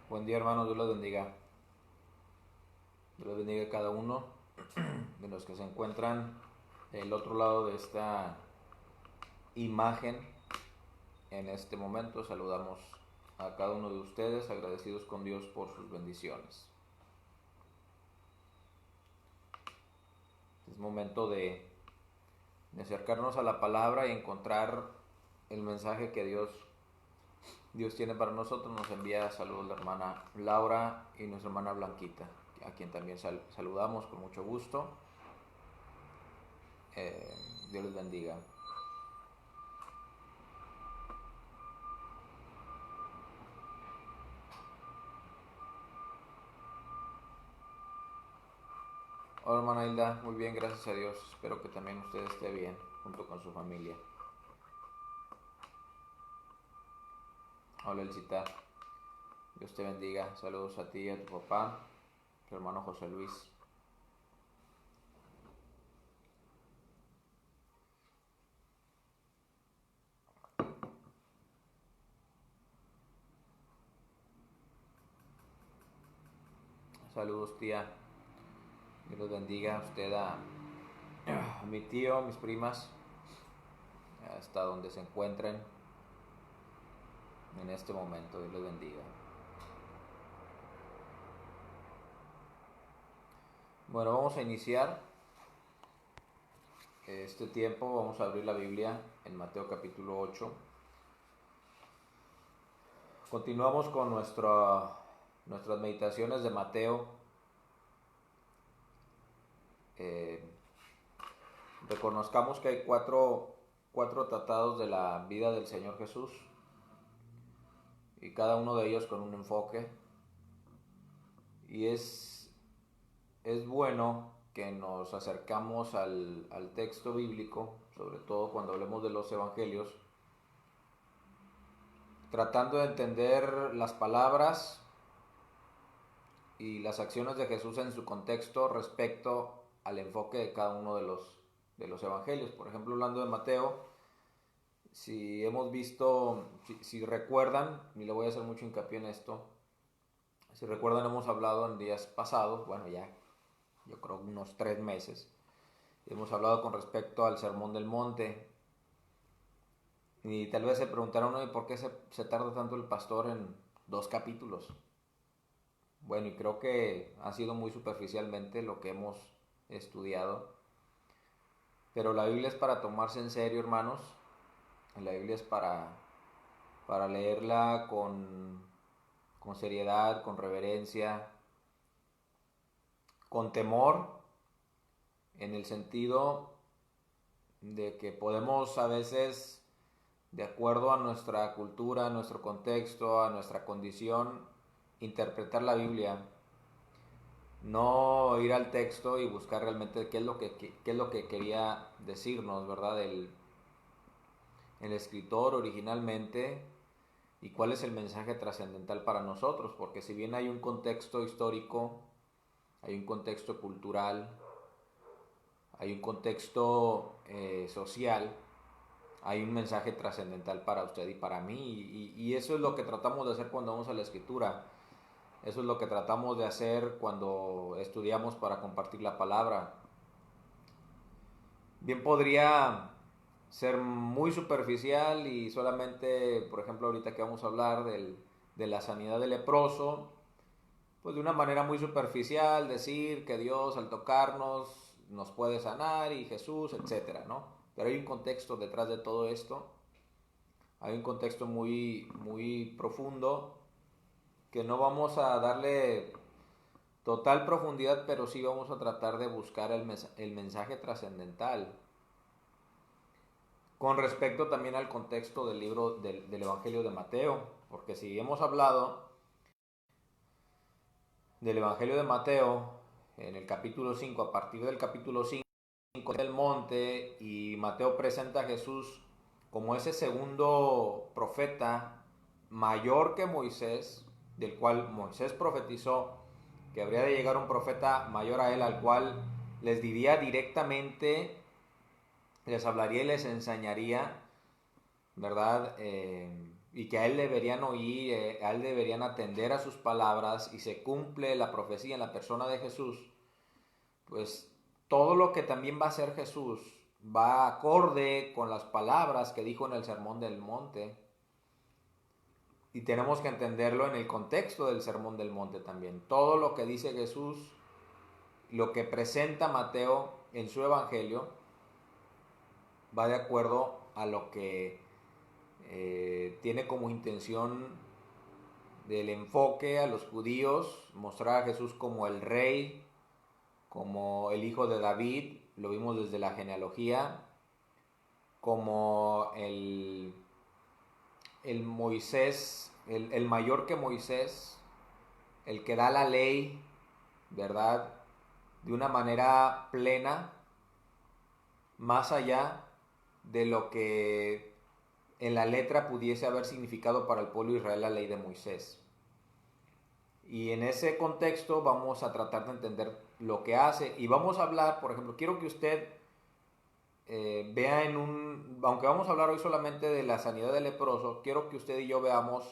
Buen día, hermanos, Dios los bendiga. Dios los bendiga a cada uno de los que se encuentran del otro lado de esta imagen. En este momento saludamos a cada uno de ustedes, agradecidos con Dios por sus bendiciones. Es momento de acercarnos a la palabra y encontrar el mensaje que Dios tiene para nosotros. Nos envía saludos la hermana Laura y nuestra hermana Blanquita, a quien también saludamos con mucho gusto. Dios les bendiga. Hola hermana Hilda, muy bien, gracias a Dios. Espero que también usted esté bien, junto con su familia. Hola Elcita, Dios te bendiga. Saludos a ti y a tu papá, tu hermano José Luis. Saludos tía, Dios los bendiga. A usted, a mi tío, a mis primas, hasta donde se encuentren en este momento. Dios los bendiga. Bueno, vamos a iniciar este tiempo. Vamos a abrir la Biblia en Mateo capítulo 8. Continuamos con nuestras meditaciones de Mateo. Reconozcamos que hay cuatro tratados de la vida del Señor Jesús, y cada uno de ellos con un enfoque. Y es bueno que nos acercamos al texto bíblico, sobre todo cuando hablemos de los evangelios, tratando de entender las palabras y las acciones de Jesús en su contexto respecto al enfoque de cada uno de los evangelios. Por ejemplo, hablando de Mateo, si hemos visto, si recuerdan, y le voy a hacer mucho hincapié en esto, si recuerdan, hemos hablado en días pasados, bueno, ya yo creo unos 3 meses, hemos hablado con respecto al Sermón del Monte. Y tal vez se preguntaron, ¿y por qué se tarda tanto el pastor en 2 capítulos? Bueno, y creo que ha sido muy superficialmente lo que hemos estudiado. Pero la Biblia es para tomarse en serio, hermanos. La Biblia es para leerla con seriedad, con reverencia, con temor, en el sentido de que podemos a veces, de acuerdo a nuestra cultura, a nuestro contexto, a nuestra condición, interpretar la Biblia, no ir al texto y buscar realmente qué es lo que quería decirnos, ¿verdad? El escritor originalmente, y cuál es el mensaje trascendental para nosotros, porque si bien hay un contexto histórico, hay un contexto cultural, hay un contexto social, hay un mensaje trascendental para usted y para mí, y eso es lo que tratamos de hacer cuando vamos a la escritura. Eso es lo que tratamos de hacer cuando estudiamos para compartir la palabra. Bien podría ser muy superficial y solamente, por ejemplo, ahorita que vamos a hablar de la sanidad del leproso, pues de una manera muy superficial decir que Dios al tocarnos nos puede sanar y Jesús, etcétera, ¿no? Pero hay un contexto detrás de todo esto, hay un contexto muy profundo que no vamos a darle total profundidad, pero sí vamos a tratar de buscar el mensaje trascendental con respecto también al contexto del libro del Evangelio de Mateo, porque si hemos hablado del Evangelio de Mateo en el capítulo 5, a partir del capítulo 5 del monte, y Mateo presenta a Jesús como ese segundo profeta mayor que Moisés, del cual Moisés profetizó que habría de llegar un profeta mayor a él, al cual les diría directamente, les hablaría y les enseñaría, ¿verdad? y que a él deberían oír, a él deberían atender a sus palabras y se cumple la profecía en la persona de Jesús, pues todo lo que también va a hacer Jesús va acorde con las palabras que dijo en el Sermón del Monte. Y tenemos que entenderlo en el contexto del Sermón del Monte también. Todo lo que dice Jesús, lo que presenta Mateo en su Evangelio, va de acuerdo a lo que tiene como intención del enfoque a los judíos, mostrar a Jesús como el rey, como el hijo de David, lo vimos desde la genealogía, como el Moisés, el mayor que Moisés, el que da la ley, ¿verdad? De una manera plena, más allá de lo que en la letra pudiese haber significado para el pueblo de Israel la ley de Moisés. Y en ese contexto vamos a tratar de entender lo que hace. Y vamos a hablar, por ejemplo, quiero que usted vea aunque vamos a hablar hoy solamente de la sanidad del leproso, quiero que usted y yo veamos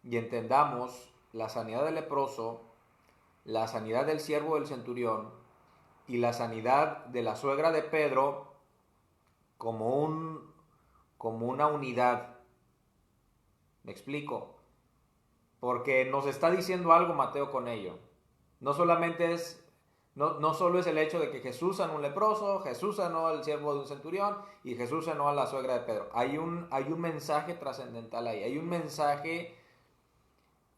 y entendamos la sanidad del leproso, la sanidad del siervo del centurión y la sanidad de la suegra de Pedro como una unidad. ¿Me explico? Porque nos está diciendo algo Mateo con ello. No solamente es, no solo es el hecho de que Jesús sanó a un leproso, Jesús sanó al siervo de un centurión y Jesús sanó a la suegra de Pedro. Hay un mensaje trascendental ahí. Hay un mensaje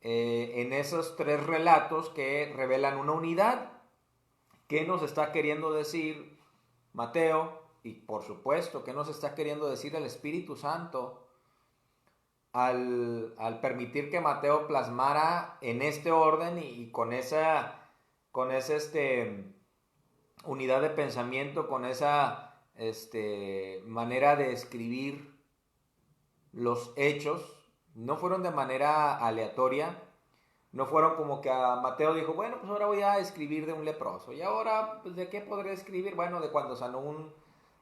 en esos tres relatos que revelan una unidad. ¿Qué nos está queriendo decir Mateo? Y por supuesto, ¿qué nos está queriendo decir el Espíritu Santo al permitir que Mateo plasmara en este orden y con esa unidad de pensamiento, con esa manera de escribir los hechos? No fueron de manera aleatoria, no fueron como que a Mateo dijo, bueno, pues ahora voy a escribir de un leproso. Y ahora, pues, ¿de qué podré escribir? Bueno, de cuando sanó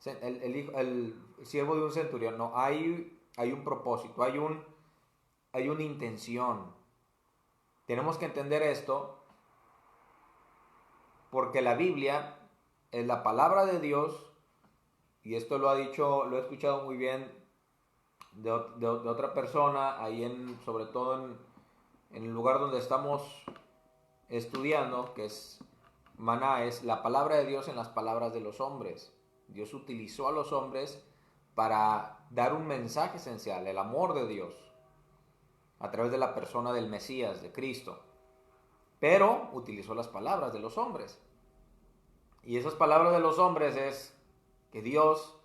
el siervo de un centurión. No, hay un propósito, hay una intención. Tenemos que entender esto porque la Biblia es la palabra de Dios, y esto lo he escuchado muy bien de otra persona, ahí sobre todo en el lugar donde estamos estudiando, que es Maná, es la palabra de Dios en las palabras de los hombres. Dios utilizó a los hombres para dar un mensaje esencial, el amor de Dios, a través de la persona del Mesías, de Cristo. Pero utilizó las palabras de los hombres. Y esas palabras de los hombres es que Dios,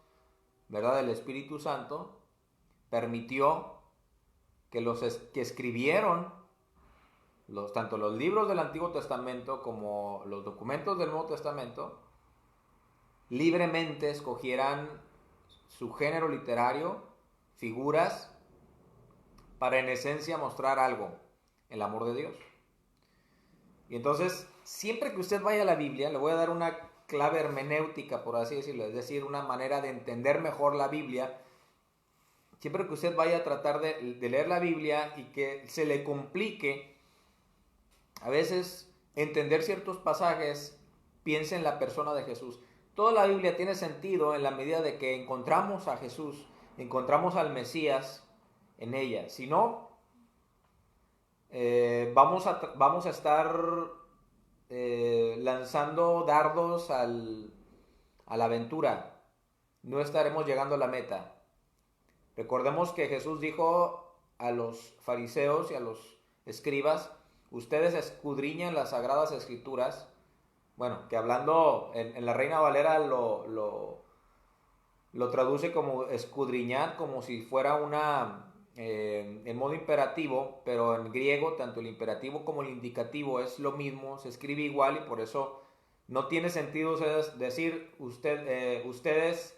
¿verdad? El Espíritu Santo, permitió que los que escribieron tanto los libros del Antiguo Testamento como los documentos del Nuevo Testamento libremente escogieran su género literario, figuras, para en esencia mostrar algo, el amor de Dios. Y entonces, siempre que usted vaya a la Biblia, le voy a dar una clave hermenéutica, por así decirlo, es decir, una manera de entender mejor la Biblia. Siempre que usted vaya a tratar de leer la Biblia y que se le complique a veces entender ciertos pasajes, piense en la persona de Jesús. Toda la Biblia tiene sentido en la medida de que encontramos a Jesús, encontramos al Mesías en ella. Si no, vamos a estar lanzando dardos a la aventura. No estaremos llegando a la meta. Recordemos que Jesús dijo a los fariseos y a los escribas, ustedes escudriñan las sagradas escrituras. Bueno, que hablando en la Reina Valera lo traduce como escudriñar, como si fuera en modo imperativo, pero en griego tanto el imperativo como el indicativo es lo mismo, se escribe igual, y por eso no tiene sentido decir ustedes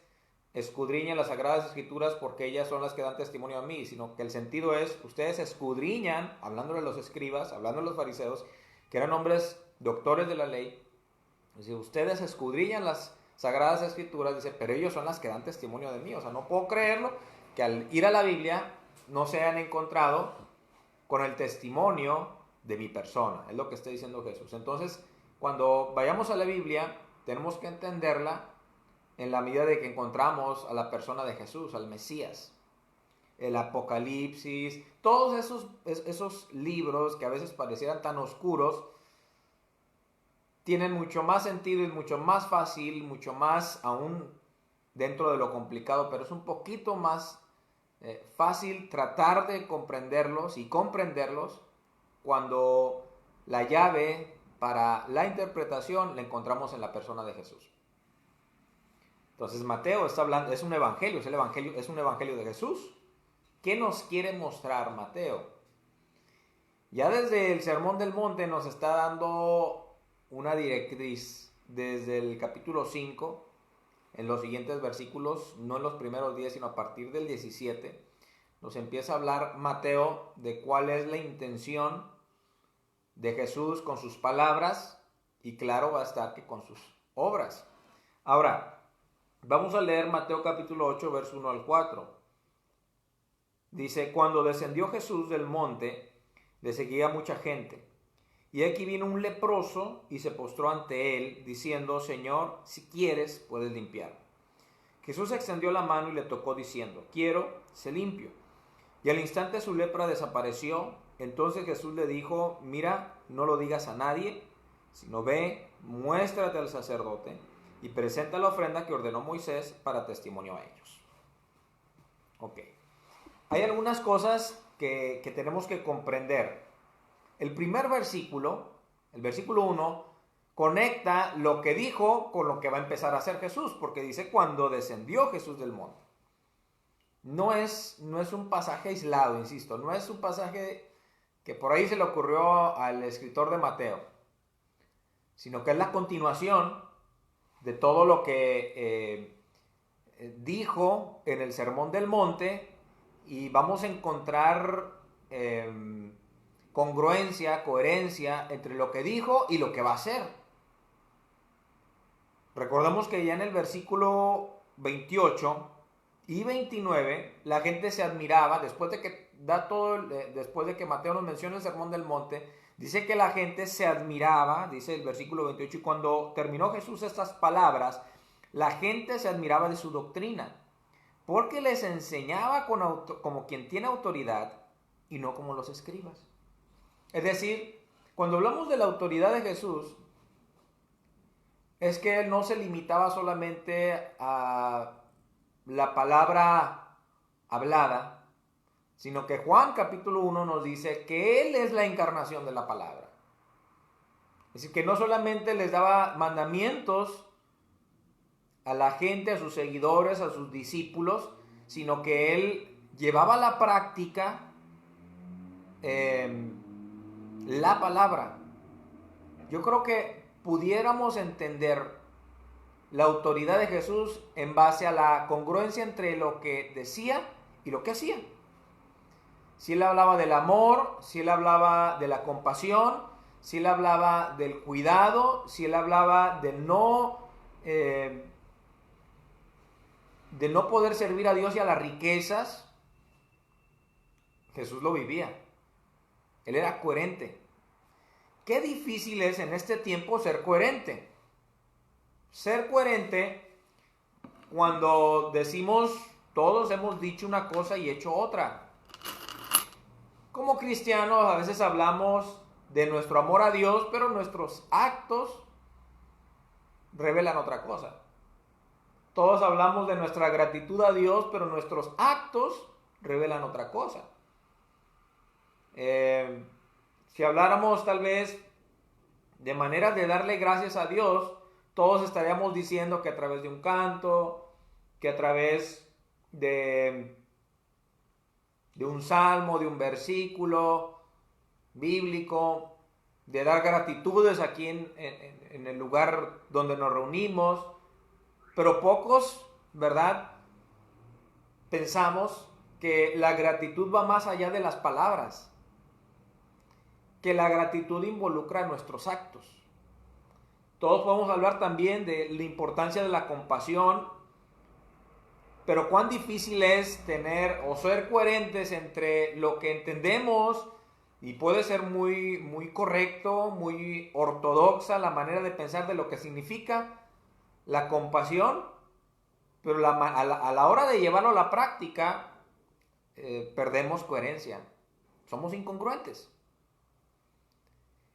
escudriñan las sagradas escrituras porque ellas son las que dan testimonio a mí, sino que el sentido es ustedes escudriñan, hablando de los escribas, hablando de los fariseos, que eran hombres doctores de la ley. Dice, ustedes escudriñan las sagradas escrituras, dice, pero ellos son las que dan testimonio de mí. O sea, no puedo creerlo que al ir a la Biblia no se han encontrado con el testimonio de mi persona. Es lo que está diciendo Jesús. Entonces, cuando vayamos a la Biblia, tenemos que entenderla en la medida de que encontramos a la persona de Jesús, al Mesías. El Apocalipsis, todos esos libros que a veces parecieran tan oscuros, tienen mucho más sentido y mucho más fácil, mucho más aún dentro de lo complicado, pero es un poquito más fácil tratar de comprenderlos y comprenderlos cuando la llave para la interpretación la encontramos en la persona de Jesús. Entonces Mateo está hablando, es un evangelio, es un evangelio de Jesús. ¿Qué nos quiere mostrar Mateo? Ya desde el Sermón del Monte nos está dando una directriz desde el capítulo 5, en los siguientes versículos, no en los primeros 10, sino a partir del 17, nos empieza a hablar Mateo de cuál es la intención de Jesús con sus palabras y claro va a estar que con sus obras. Ahora, vamos a leer Mateo capítulo 8, verso 1 al 4. Dice, cuando descendió Jesús del monte, le seguía mucha gente. Y aquí vino un leproso y se postró ante él, diciendo, Señor, si quieres, puedes limpiar. Jesús extendió la mano y le tocó, diciendo, quiero, sé limpio. Y al instante su lepra desapareció. Entonces Jesús le dijo, mira, no lo digas a nadie, sino ve, muéstrate al sacerdote y presenta la ofrenda que ordenó Moisés para testimonio a ellos. Ok. Hay algunas cosas que tenemos que comprender. El primer versículo, el versículo 1, conecta lo que dijo con lo que va a empezar a hacer Jesús, porque dice cuando descendió Jesús del monte. No es un pasaje aislado, insisto, no es un pasaje que por ahí se le ocurrió al escritor de Mateo, sino que es la continuación de todo lo que dijo en el Sermón del Monte, y vamos a encontrar congruencia, coherencia entre lo que dijo y lo que va a hacer. Recordemos que ya en el versículo 28 y 29 la gente se admiraba, después de que Mateo nos menciona el Sermón del Monte, dice que la gente se admiraba, dice el versículo 28, y cuando terminó Jesús estas palabras, la gente se admiraba de su doctrina, porque les enseñaba como quien tiene autoridad y no como los escribas. Es decir, cuando hablamos de la autoridad de Jesús, es que Él no se limitaba solamente a la palabra hablada, sino que Juan capítulo 1 nos dice que Él es la encarnación de la palabra. Es decir, que no solamente les daba mandamientos a la gente, a sus seguidores, a sus discípulos, sino que Él llevaba a la práctica la palabra. Yo creo que pudiéramos entender la autoridad de Jesús en base a la congruencia entre lo que decía y lo que hacía. Si Él hablaba del amor, si Él hablaba de la compasión, si Él hablaba del cuidado, si Él hablaba de no poder servir a Dios y a las riquezas, Jesús lo vivía. Él era coherente. Qué difícil es en este tiempo ser coherente. Ser coherente cuando decimos, todos hemos dicho una cosa y hecho otra. Como cristianos a veces hablamos de nuestro amor a Dios, pero nuestros actos revelan otra cosa. Todos hablamos de nuestra gratitud a Dios, pero nuestros actos revelan otra cosa. Si habláramos tal vez de maneras de darle gracias a Dios, todos estaríamos diciendo que a través de un canto, que a través de un salmo, de un versículo bíblico, de dar gratitudes aquí en el lugar donde nos reunimos, pero pocos, ¿verdad? Pensamos que la gratitud va más allá de las palabras, que la gratitud involucra nuestros actos. Todos podemos hablar también de la importancia de la compasión, pero cuán difícil es tener o ser coherentes entre lo que entendemos y puede ser muy, muy correcto, muy ortodoxa la manera de pensar de lo que significa la compasión, pero a la hora de llevarlo a la práctica perdemos coherencia, somos incongruentes.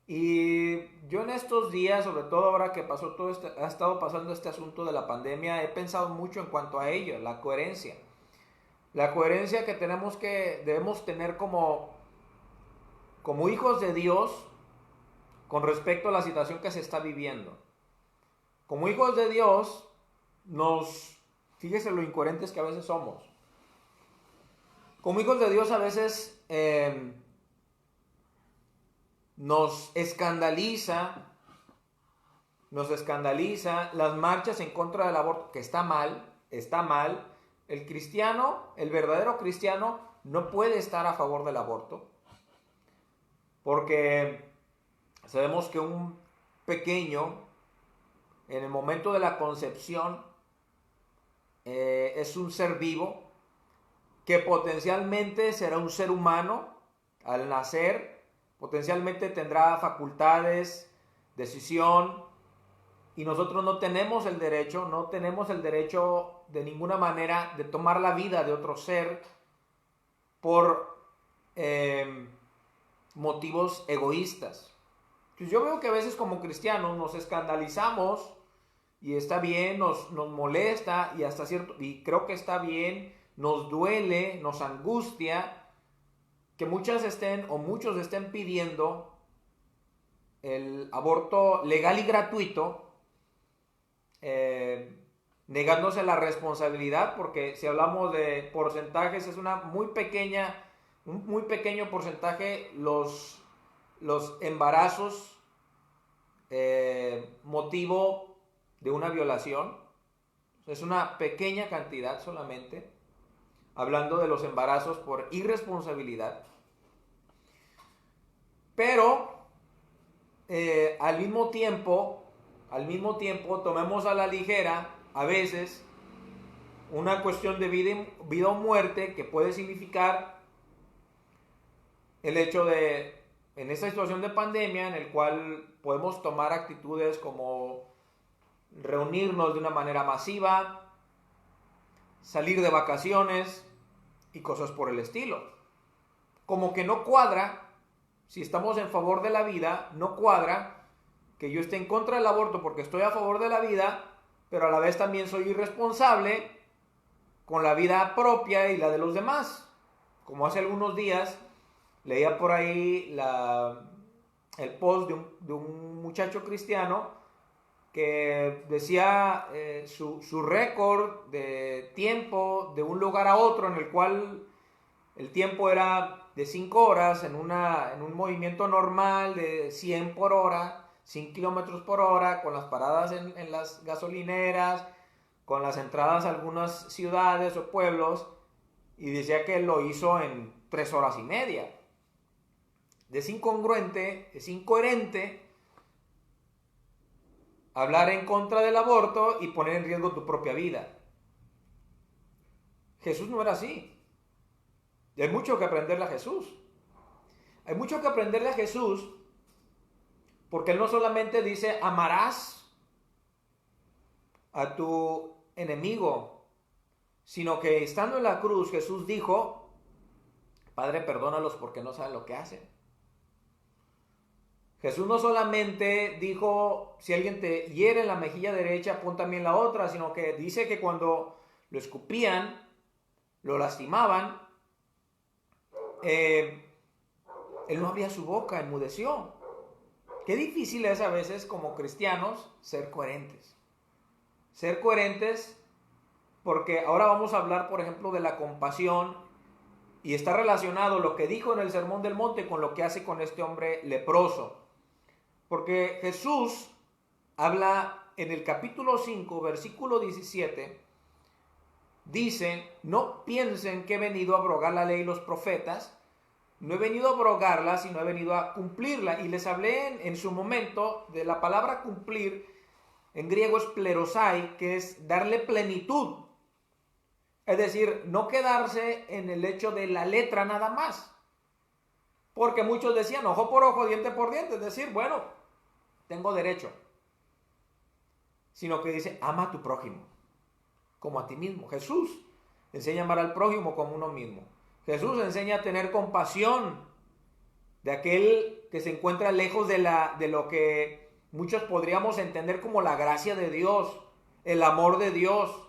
Y yo en estos días, sobre todo ahora que ha estado pasando este asunto de la pandemia, he pensado mucho en cuanto a ello, la coherencia. La coherencia que debemos tener como hijos de Dios con respecto a la situación que se está viviendo. Como hijos de Dios, fíjese lo incoherentes que a veces somos. Como hijos de Dios a veces nos escandaliza las marchas en contra del aborto, que está mal. El cristiano, el verdadero cristiano, no puede estar a favor del aborto, porque sabemos que un pequeño, en el momento de la concepción, es un ser vivo, que potencialmente será un ser humano al nacer, potencialmente tendrá facultades, decisión, y nosotros no tenemos el derecho de ninguna manera de tomar la vida de otro ser por motivos egoístas. Pues yo veo que a veces como cristianos nos escandalizamos y está bien, nos molesta y creo que está bien, nos duele, nos angustia que muchos estén pidiendo el aborto legal y gratuito, negándose la responsabilidad, porque si hablamos de porcentajes es un muy pequeño porcentaje los embarazos motivo de una violación. Es una pequeña cantidad solamente, hablando de los embarazos por irresponsabilidad. Pero al mismo tiempo tomemos a la ligera a veces una cuestión de vida o muerte, que puede significar el hecho de, en esta situación de pandemia, en el cual podemos tomar actitudes como reunirnos de una manera masiva, salir de vacaciones y cosas por el estilo. Como que no cuadra, si estamos en favor de la vida, no cuadra que yo esté en contra del aborto porque estoy a favor de la vida, pero a la vez también soy irresponsable con la vida propia y la de los demás. Como hace algunos días leía por ahí el post de un muchacho cristiano que decía su récord de tiempo de un lugar a otro, en el cual el tiempo era de 5 horas en un movimiento normal de 100 por hora, 100 kilómetros por hora, con las paradas en las gasolineras, con las entradas a algunas ciudades o pueblos, y decía que lo hizo en 3 horas y media. Es incongruente, es incoherente hablar en contra del aborto y poner en riesgo tu propia vida. Jesús no era así. Y hay mucho que aprenderle a Jesús. Hay mucho que aprenderle a Jesús, porque Él no solamente dice amarás a tu enemigo, sino que estando en la cruz Jesús dijo: Padre, perdónalos porque no saben lo que hacen. Jesús no solamente dijo: si alguien te hiere en la mejilla derecha, pon también la otra, sino que dice que cuando lo escupían, lo lastimaban, Él no abría su boca, enmudeció. Qué difícil es a veces como cristianos ser coherentes. Ser coherentes, porque ahora vamos a hablar, por ejemplo, de la compasión, y está relacionado lo que dijo en el Sermón del Monte con lo que hace con este hombre leproso. Porque Jesús habla en el capítulo 5, versículo 17, dice: no piensen que he venido a abrogar la ley y los profetas. No he venido a abrogarla, sino he venido a cumplirla. Y les hablé en su momento de la palabra cumplir. En griego es plerosai, que es darle plenitud. Es decir, no quedarse en el hecho de la letra nada más. Porque muchos decían ojo por ojo, diente por diente. Es decir, bueno, tengo derecho. Sino que dice, ama a tu prójimo como a ti mismo. Jesús enseña a amar al prójimo como uno mismo. Jesús enseña a tener compasión de aquel que se encuentra lejos de lo que muchos podríamos entender como la gracia de Dios, el amor de Dios.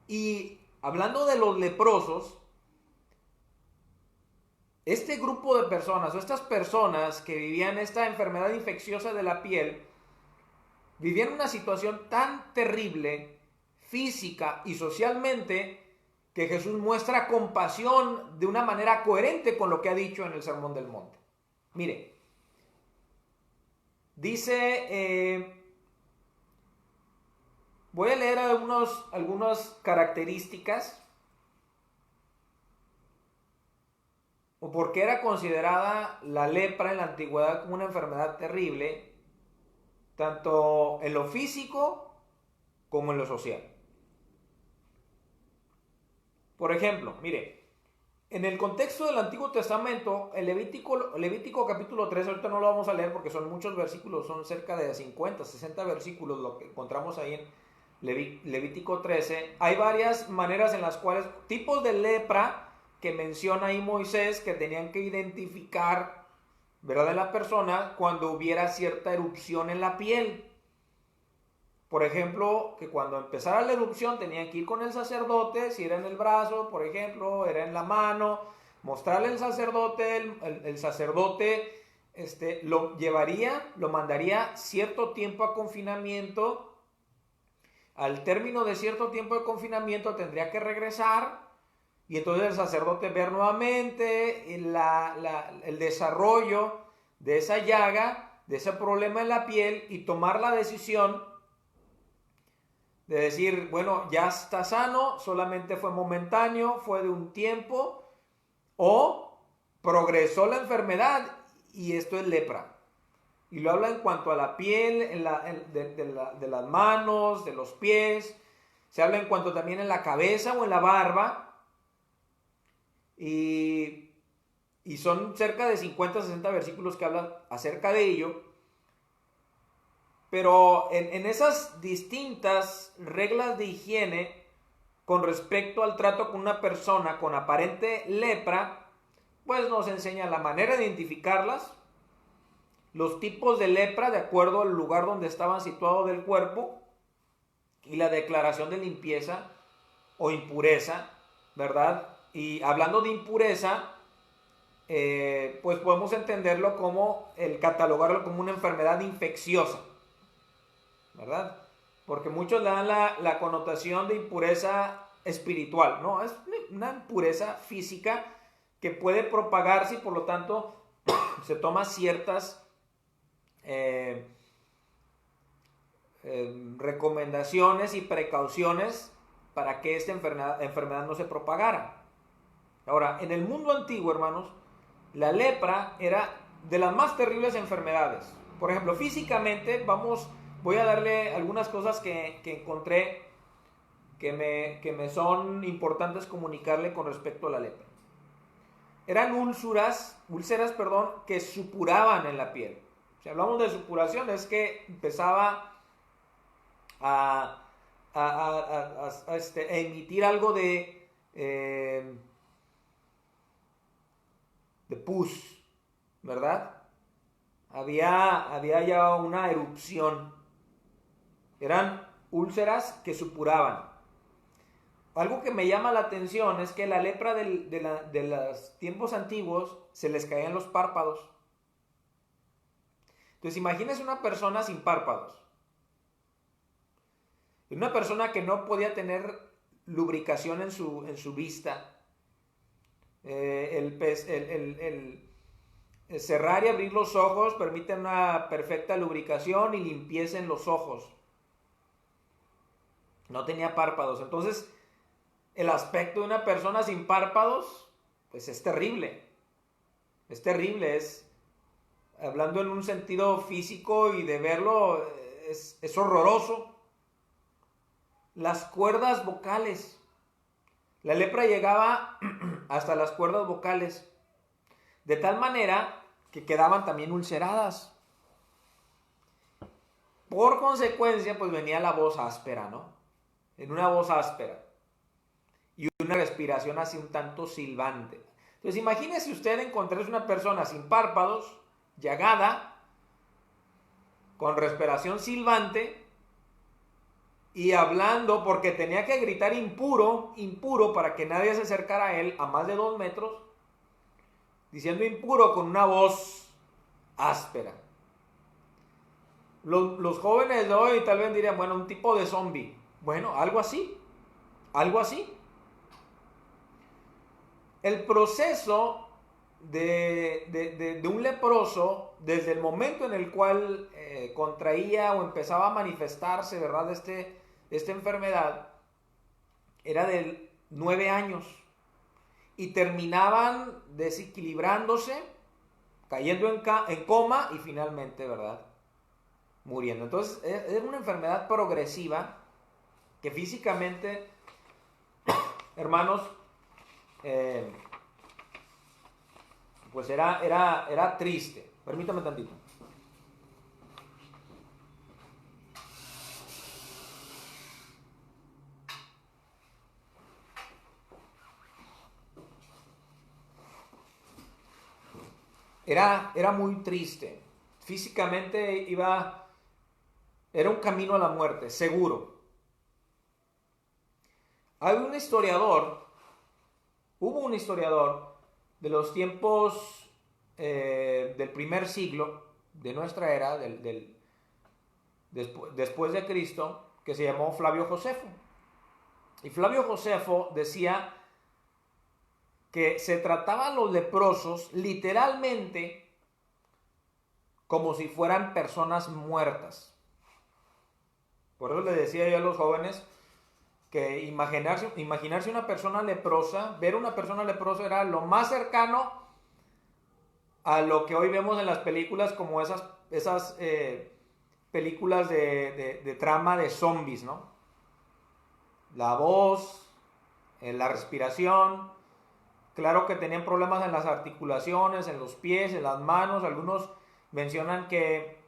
Y hablando de los leprosos, este grupo de personas o estas personas que vivían esta enfermedad infecciosa de la piel, vivían una situación tan terrible, física y socialmente, que Jesús muestra compasión de una manera coherente con lo que ha dicho en el Sermón del Monte. Mire, dice, voy a leer algunas características o por qué era considerada la lepra en la antigüedad como una enfermedad terrible, tanto en lo físico como en lo social. Por ejemplo, mire, en el contexto del Antiguo Testamento, el Levítico capítulo 3, ahorita no lo vamos a leer porque son muchos versículos, son cerca de 50, 60 versículos lo que encontramos ahí en Levítico 13. Hay varias maneras en las cuales, tipos de lepra que menciona ahí Moisés, que tenían que identificar, ¿verdad?, de la persona cuando hubiera cierta erupción en la piel. Por ejemplo, que cuando empezara la erupción tenían que ir con el sacerdote, si era en el brazo, por ejemplo, era en la mano, mostrarle al sacerdote, el sacerdote lo llevaría, lo mandaría cierto tiempo a confinamiento. Al término de cierto tiempo de confinamiento tendría que regresar y entonces el sacerdote ver nuevamente el desarrollo de esa llaga, de ese problema en la piel y tomar la decisión de decir, bueno, ya está sano, solamente fue momentáneo, fue de un tiempo, o progresó la enfermedad y esto es lepra. Y lo habla en cuanto a la piel, de las manos, de los pies, se habla en cuanto también en la cabeza o en la barba, y son cerca de 50, 60 versículos que hablan acerca de ello. Pero en esas distintas reglas de higiene con respecto al trato con una persona con aparente lepra, pues nos enseña la manera de identificarlas, los tipos de lepra de acuerdo al lugar donde estaban situados del cuerpo y la declaración de limpieza o impureza, ¿verdad? Y hablando de impureza, pues podemos entenderlo como catalogarlo como una enfermedad infecciosa, ¿verdad? Porque muchos le dan la connotación de impureza espiritual, ¿no? Es una impureza física que puede propagarse y por lo tanto se toman ciertas recomendaciones y precauciones para que esta enfermedad no se propagara. Ahora, en el mundo antiguo, hermanos, la lepra era de las más terribles enfermedades. Por ejemplo, físicamente, voy a darle algunas cosas que encontré que me son importantes comunicarle con respecto a la lepra. Eran úlceras, que supuraban en la piel. Si hablamos de supuración, es que empezaba a emitir algo de pus, ¿verdad? Había ya una erupción. Eran úlceras que supuraban. Algo que me llama la atención es que la lepra de los tiempos antiguos se les caían los párpados. Entonces imagínense una persona sin párpados. Una persona que no podía tener lubricación en su vista. Cerrar y abrir los ojos permite una perfecta lubricación y limpieza en los ojos. No tenía párpados. Entonces, el aspecto de una persona sin párpados, pues es terrible. Es terrible, hablando en un sentido físico y de verlo, es horroroso. Las cuerdas vocales La lepra llegaba hasta las cuerdas vocales, de tal manera que quedaban también ulceradas. Por consecuencia, pues venía la voz áspera, ¿no? En una voz áspera. Y una respiración así un tanto silbante. Entonces imagínese usted encontrarse una persona sin párpados, llagada, con respiración silbante y hablando porque tenía que gritar impuro, impuro, para que nadie se acercara a él a más de 2 metros, diciendo impuro con una voz áspera. Los jóvenes de hoy tal vez dirían, bueno, un tipo de zombie. Bueno, algo así, algo así. El proceso de un leproso, desde el momento en el cual contraía o empezaba a manifestarse, ¿verdad?, esta enfermedad, era de 9 años. Y terminaban desequilibrándose, cayendo en coma y finalmente, ¿verdad?, muriendo. Entonces, es una enfermedad progresiva que físicamente, hermanos, pues era triste. Permítame tantito. Era muy triste. Físicamente era un camino a la muerte, seguro. Hubo un historiador de los tiempos del primer siglo de nuestra era, después de Cristo, que se llamó Flavio Josefo. Y Flavio Josefo decía que se trataba a los leprosos literalmente como si fueran personas muertas. Por eso les decía yo a los jóvenes que imaginarse una persona leprosa, ver una persona leprosa era lo más cercano a lo que hoy vemos en las películas, como esas películas de trama de zombies, ¿no? La voz, la respiración. Claro que tenían problemas en las articulaciones, en los pies, en las manos. Algunos mencionan que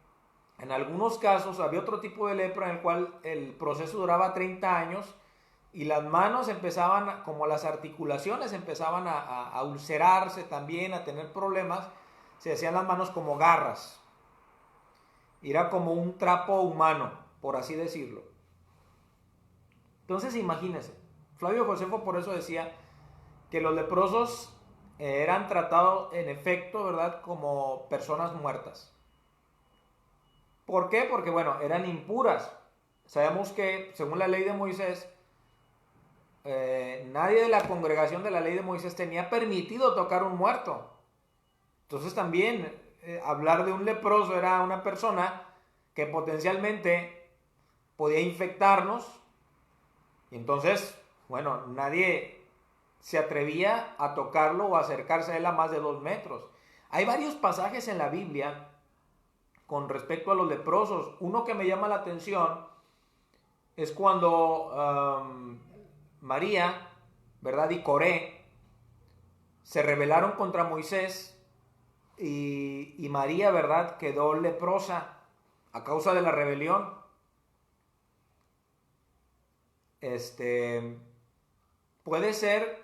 en algunos casos había otro tipo de lepra en el cual el proceso duraba 30 años y las manos empezaban, como las articulaciones empezaban a ulcerarse también, a tener problemas. Se hacían las manos como garras. Era como un trapo humano, por así decirlo. Entonces imagínense, Flavio Josefo por eso decía que los leprosos eran tratados en efecto, ¿verdad?, como personas muertas. ¿Por qué? Porque, bueno, eran impuras. Sabemos que, según la ley de Moisés, nadie de la congregación de la ley de Moisés tenía permitido tocar un muerto. Entonces también hablar de un leproso era una persona que potencialmente podía infectarnos. Y entonces, bueno, nadie se atrevía a tocarlo o acercarse a él a más de 2 metros. Hay varios pasajes en la Biblia con respecto a los leprosos. Uno que me llama la atención es cuando María, ¿verdad?, y Coré se rebelaron contra Moisés y María, ¿verdad?, quedó leprosa a causa de la rebelión. Puede ser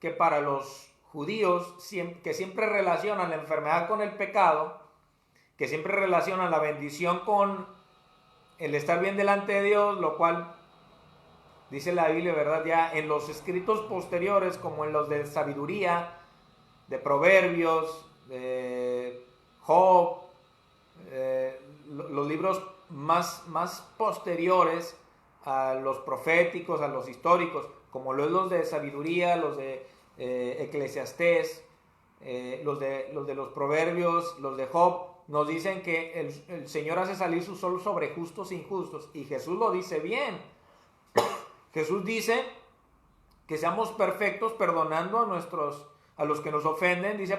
que para los judíos, que siempre relacionan la enfermedad con el pecado, que siempre relacionan la bendición con el estar bien delante de Dios, lo cual dice la Biblia, ¿verdad?, ya en los escritos posteriores, como en los de sabiduría, de Proverbios, de Job, los libros más posteriores a los proféticos, a los históricos, como los de sabiduría, los de Eclesiastés, los de los Proverbios, los de Job, nos dicen que el Señor hace salir su sol sobre justos e injustos, y Jesús lo dice bien. Jesús dice que seamos perfectos perdonando a los que nos ofenden. Dice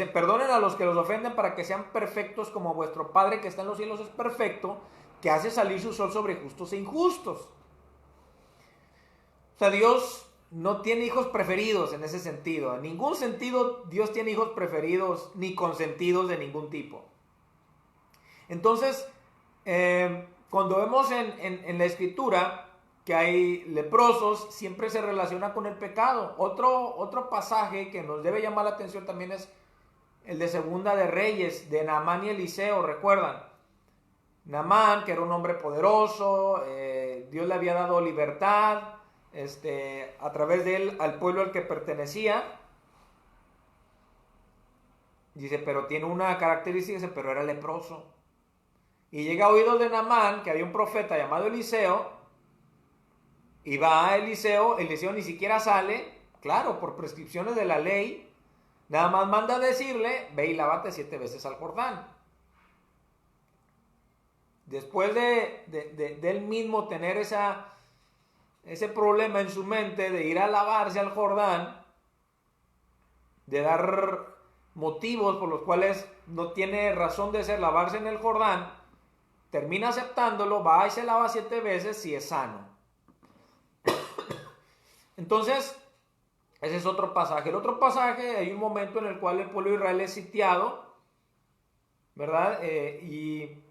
perdonen a los que los ofenden para que sean perfectos como vuestro Padre que está en los cielos es perfecto, que hace salir su sol sobre justos e injustos. O sea, Dios no tiene hijos preferidos en ese sentido. En ningún sentido Dios tiene hijos preferidos ni consentidos de ningún tipo. Entonces, cuando vemos en la Escritura que hay leprosos, siempre se relaciona con el pecado. Otro pasaje que nos debe llamar la atención también es el de Segunda de Reyes, de Naamán y Eliseo, ¿recuerdan? Naamán, que era un hombre poderoso, Dios le había dado libertad, a través de él al pueblo al que pertenecía. Dice, pero tiene una característica, dice, pero era leproso. Y llega a oídos de Naamán que había un profeta llamado Eliseo, y va a Eliseo ni siquiera sale, claro, por prescripciones de la ley, nada más manda a decirle, ve y lávate 7 veces al Jordán. Después de él mismo tener ese problema en su mente de ir a lavarse al Jordán, de dar motivos por los cuales no tiene razón de ser lavarse en el Jordán, termina aceptándolo, va y se lava 7 veces si es sano. Entonces, ese es otro pasaje. El otro pasaje, hay un momento en el cual el pueblo de Israel es sitiado, ¿verdad? Y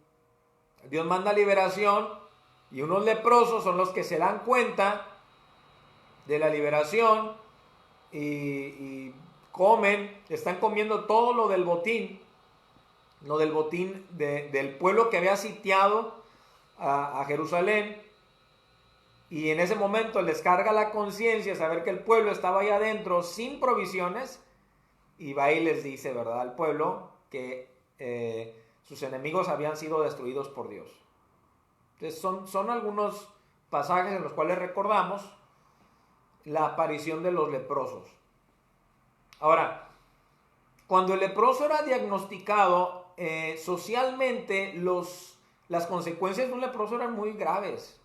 Dios manda liberación, y unos leprosos son los que se dan cuenta de la liberación y comen, están comiendo todo lo del botín del pueblo que había sitiado a Jerusalén. Y en ese momento les carga la conciencia saber que el pueblo estaba ahí adentro sin provisiones, y va y les dice, ¿verdad?, al pueblo que sus enemigos habían sido destruidos por Dios. Entonces son algunos pasajes en los cuales recordamos la aparición de los leprosos. Ahora, cuando el leproso era diagnosticado, socialmente las consecuencias de un leproso eran muy graves,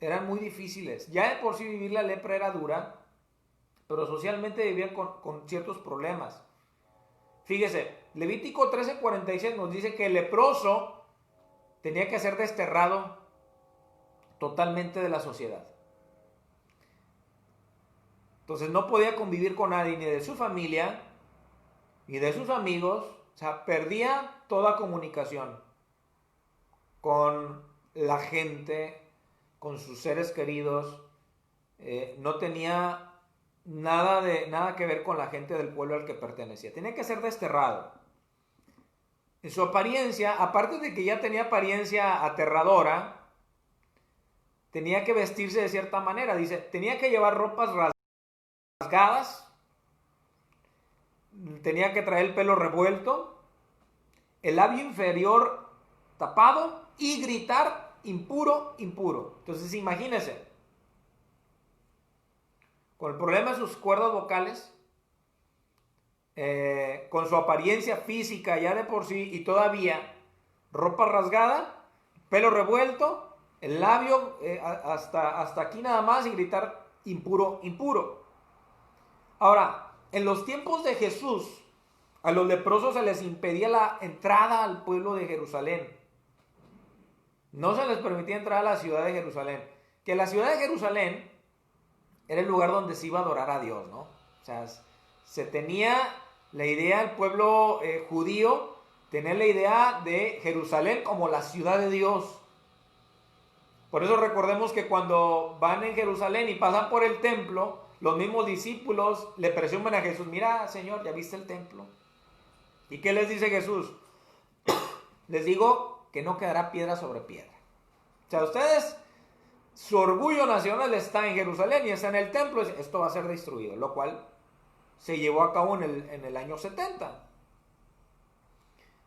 eran muy difíciles. Ya de por sí vivir la lepra era dura, pero socialmente vivían con ciertos problemas. Fíjese, Levítico 13:46 nos dice que el leproso tenía que ser desterrado totalmente de la sociedad. Entonces no podía convivir con nadie, ni de su familia, ni de sus amigos. O sea, perdía toda comunicación con la gente, con sus seres queridos. No tenía nada que ver con la gente del pueblo al que pertenecía. Tenía que ser desterrado. En su apariencia, aparte de que ya tenía apariencia aterradora, tenía que vestirse de cierta manera. Dice, tenía que llevar ropas rasgadas, tenía que traer el pelo revuelto, el labio inferior tapado y gritar impuro, impuro. Entonces imagínense, con el problema de sus cuerdas vocales, con su apariencia física ya de por sí, y todavía ropa rasgada, pelo revuelto, el labio hasta aquí nada más, y gritar impuro, impuro. Ahora, en los tiempos de Jesús, a los leprosos se les impedía la entrada al pueblo de Jerusalén. No se les permitía entrar a la ciudad de Jerusalén. Que la ciudad de Jerusalén era el lugar donde se iba a adorar a Dios, ¿no? O sea, se tenía la idea, el pueblo judío, tener la idea de Jerusalén como la ciudad de Dios. Por eso recordemos que cuando van en Jerusalén y pasan por el templo, los mismos discípulos le presumen a Jesús, mira, Señor, ¿ya viste el templo? ¿Y qué les dice Jesús? Les digo que no quedará piedra sobre piedra. O sea, ustedes, su orgullo nacional está en Jerusalén y está en el templo, esto va a ser destruido, lo cual se llevó a cabo en el año 70.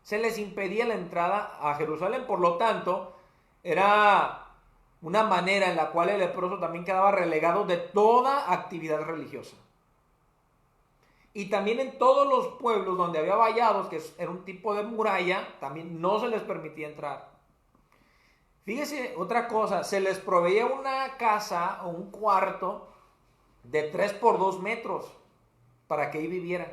Se les impedía la entrada a Jerusalén, por lo tanto, era una manera en la cual el leproso también quedaba relegado de toda actividad religiosa. Y también en todos los pueblos donde había vallados, que era un tipo de muralla, también no se les permitía entrar. Fíjese otra cosa, se les proveía una casa o un cuarto de 3 por 2 metros para que ahí vivieran.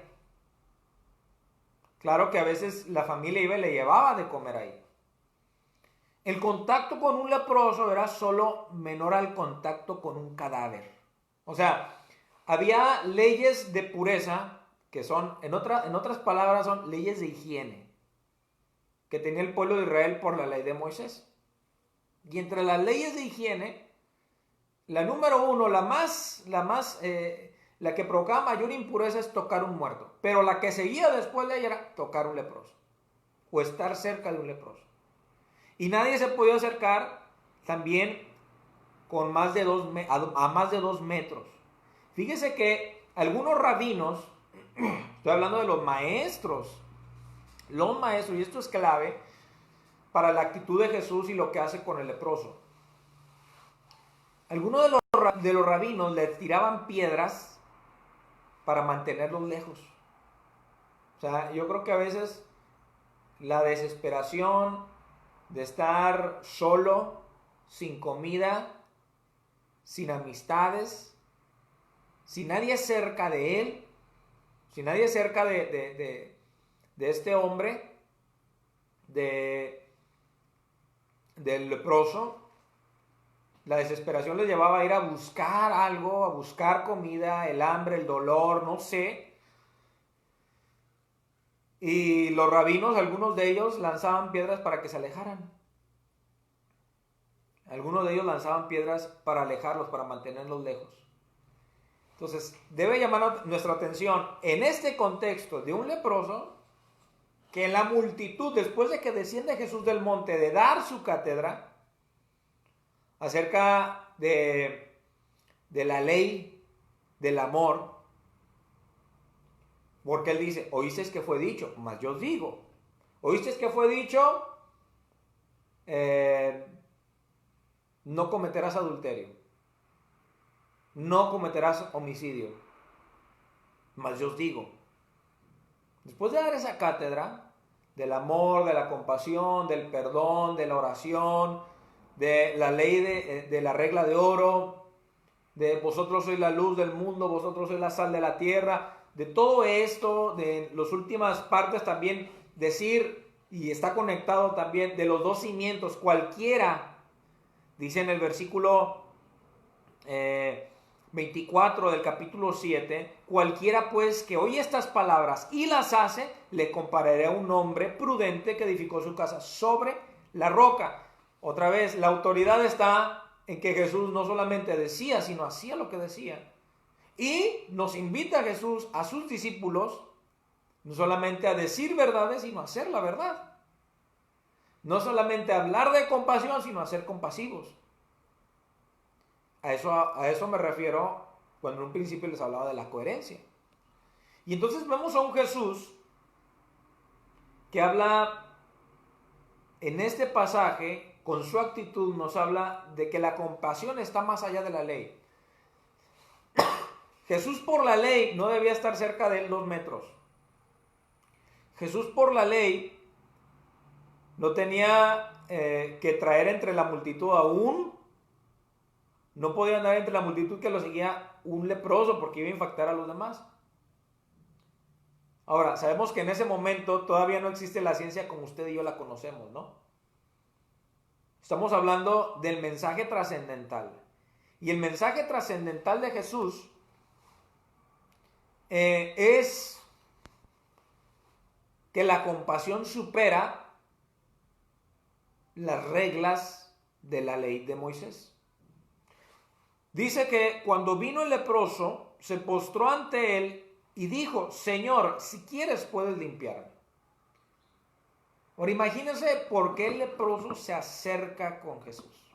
Claro que a veces la familia iba y le llevaba de comer ahí. El contacto con un leproso era solo menor al contacto con un cadáver. O sea, había leyes de pureza, que son, en otras palabras, son leyes de higiene, que tenía el pueblo de Israel por la ley de Moisés. Y entre las leyes de higiene, la número uno, la que provocaba mayor impureza es tocar un muerto. Pero la que seguía después de ella era tocar un leproso, o estar cerca de un leproso. Y nadie se podía acercar también con más de a más de 2 metros. Fíjese que algunos rabinos, estoy hablando de los maestros, y esto es clave para la actitud de Jesús y lo que hace con el leproso. Algunos de los rabinos le tiraban piedras para mantenerlos lejos. O sea, yo creo que a veces la desesperación de estar solo, sin comida, sin amistades, sin nadie cerca de él, sin nadie cerca de este hombre, del leproso, la desesperación les llevaba a ir a buscar algo, a buscar comida, el hambre, el dolor, no sé. Y los rabinos, algunos de ellos lanzaban piedras para que se alejaran. Algunos de ellos lanzaban piedras para alejarlos, para mantenerlos lejos. Entonces, debe llamar nuestra atención en este contexto de un leproso, que en la multitud, después de que desciende Jesús del monte de dar su cátedra acerca de la ley del amor, porque él dice, oísteis que fue dicho, mas yo os digo, oísteis que fue dicho, no cometerás adulterio, no cometerás homicidio, mas yo os digo. Después de dar esa cátedra del amor, de la compasión, del perdón, de la oración, de la ley de la regla de oro, de vosotros sois la luz del mundo, vosotros sois la sal de la tierra, de todo esto, de las últimas partes también decir, y está conectado también, de los 2 cimientos, cualquiera, dice en el versículo 24 del capítulo 7, cualquiera pues que oye estas palabras y las hace, le compararé a un hombre prudente que edificó su casa sobre la roca. Otra vez, la autoridad está en que Jesús no solamente decía, sino hacía lo que decía. Y nos invita a Jesús, a sus discípulos, no solamente a decir verdades, sino a hacer la verdad. No solamente a hablar de compasión, sino a ser compasivos. A eso me refiero cuando en un principio les hablaba de la coherencia. Y entonces vemos a un Jesús que habla en este pasaje, con su actitud nos habla de que la compasión está más allá de la ley. Jesús por la ley no debía estar cerca de él 2 metros. Jesús por la ley no tenía que traer entre la multitud aún. No podía andar entre la multitud que lo seguía un leproso porque iba a infectar a los demás. Ahora, sabemos que en ese momento todavía no existe la ciencia como usted y yo la conocemos, ¿no? Estamos hablando del mensaje trascendental. Y el mensaje trascendental de Jesús es que la compasión supera las reglas de la ley de Moisés. Dice que cuando vino el leproso, se postró ante él y dijo, Señor, si quieres puedes limpiarme. Ahora imagínense por qué el leproso se acerca con Jesús.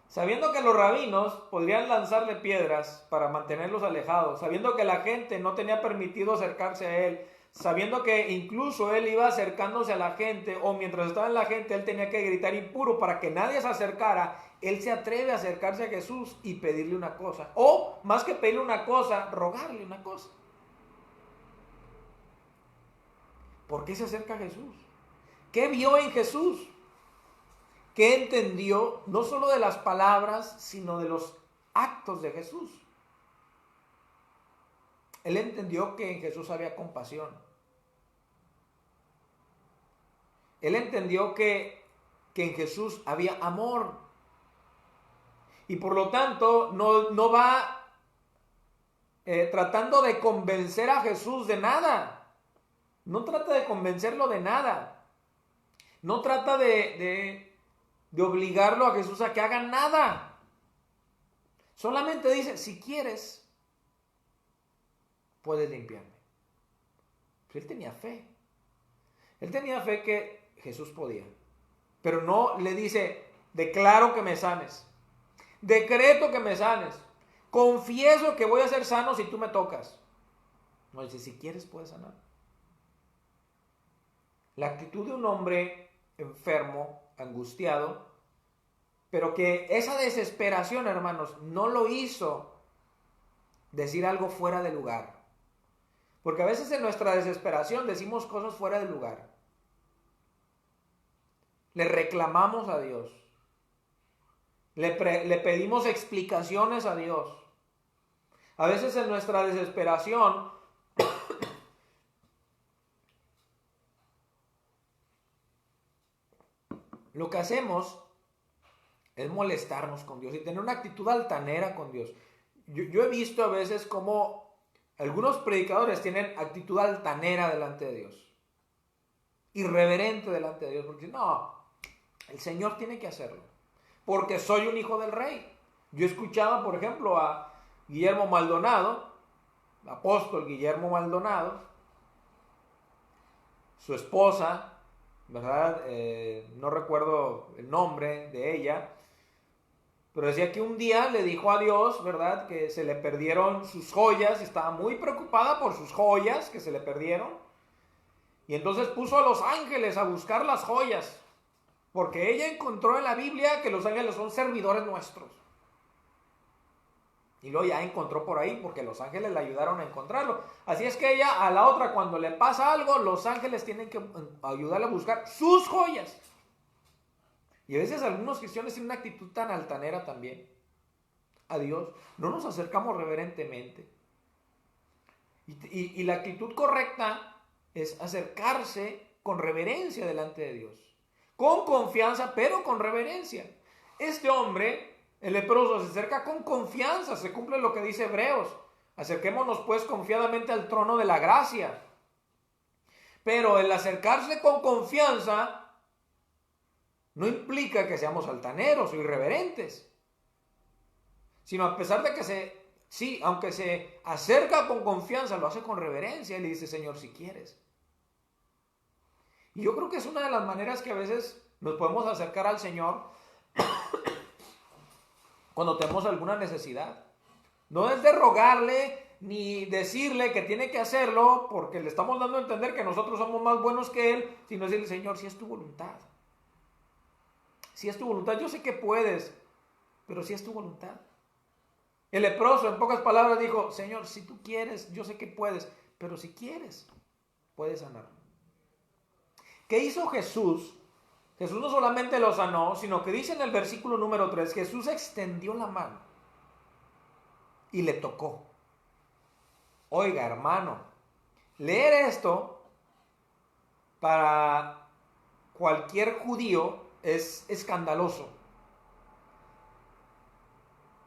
Sabiendo que los rabinos podrían lanzarle piedras para mantenerlos alejados, sabiendo que la gente no tenía permitido acercarse a él, sabiendo que incluso él iba acercándose a la gente, o mientras estaba en la gente él tenía que gritar impuro para que nadie se acercara, él se atreve a acercarse a Jesús y pedirle una cosa, o más que pedirle una cosa, rogarle una cosa. ¿Por qué se acerca a Jesús? ¿Qué vio en Jesús? ¿Qué entendió no solo de las palabras, sino de los actos de Jesús? Él entendió que en Jesús había compasión. Él entendió que en Jesús había amor. Y por lo tanto no va tratando de convencer a Jesús de nada. No trata de convencerlo de nada. No trata de obligarlo a Jesús a que haga nada. Solamente dice, si quieres, puedes limpiarme. Pues él tenía fe. Él tenía fe que Jesús podía. Pero no le dice, declaro que me sanes. Decreto que me sanes. Confieso que voy a ser sano si tú me tocas. No, dice, si quieres puedes sanar. La actitud de un hombre enfermo, angustiado, pero que esa desesperación, hermanos, no lo hizo decir algo fuera de lugar. Porque a veces en nuestra desesperación decimos cosas fuera de lugar. Le reclamamos a Dios. Le pedimos explicaciones a Dios. A veces en nuestra desesperación lo que hacemos es molestarnos con Dios y tener una actitud altanera con Dios. Yo he visto a veces cómo algunos predicadores tienen actitud altanera delante de Dios. Irreverente delante de Dios. Porque no, el Señor tiene que hacerlo. Porque soy un hijo del rey. Yo escuchaba, por ejemplo, a Guillermo Maldonado, apóstol Guillermo Maldonado, su esposa, ¿verdad? No recuerdo el nombre de ella, pero decía que un día le dijo a Dios, ¿verdad? Que se le perdieron sus joyas, estaba muy preocupada por sus joyas que se le perdieron, y entonces puso a los ángeles a buscar las joyas, porque ella encontró en la Biblia que los ángeles son servidores nuestros. Y luego ya encontró por ahí porque los ángeles le ayudaron a encontrarlo. Así es que ella a la otra cuando le pasa algo, los ángeles tienen que ayudarle a buscar sus joyas. Y a veces algunos cristianos tienen una actitud tan altanera también a Dios. No nos acercamos reverentemente. Y la actitud correcta es acercarse con reverencia delante de Dios. Con confianza, pero con reverencia. Este hombre, el leproso, se acerca con confianza, se cumple lo que dice Hebreos. Acerquémonos pues confiadamente al trono de la gracia. Pero el acercarse con confianza no implica que seamos altaneros o irreverentes. Sino a pesar de que aunque se acerca con confianza, lo hace con reverencia y le dice, Señor, si quieres. Y yo creo que es una de las maneras que a veces nos podemos acercar al Señor cuando tenemos alguna necesidad. No es de rogarle ni decirle que tiene que hacerlo porque le estamos dando a entender que nosotros somos más buenos que Él, sino decirle, Señor, si es tu voluntad. Si es tu voluntad, yo sé que puedes, pero si es tu voluntad. El leproso, en pocas palabras, dijo, Señor, si tú quieres, yo sé que puedes, pero si quieres, puedes sanar. ¿Qué hizo Jesús? Jesús no solamente lo sanó, sino que dice en el versículo número 3, Jesús extendió la mano y le tocó. Oiga, hermano, leer esto para cualquier judío es escandaloso.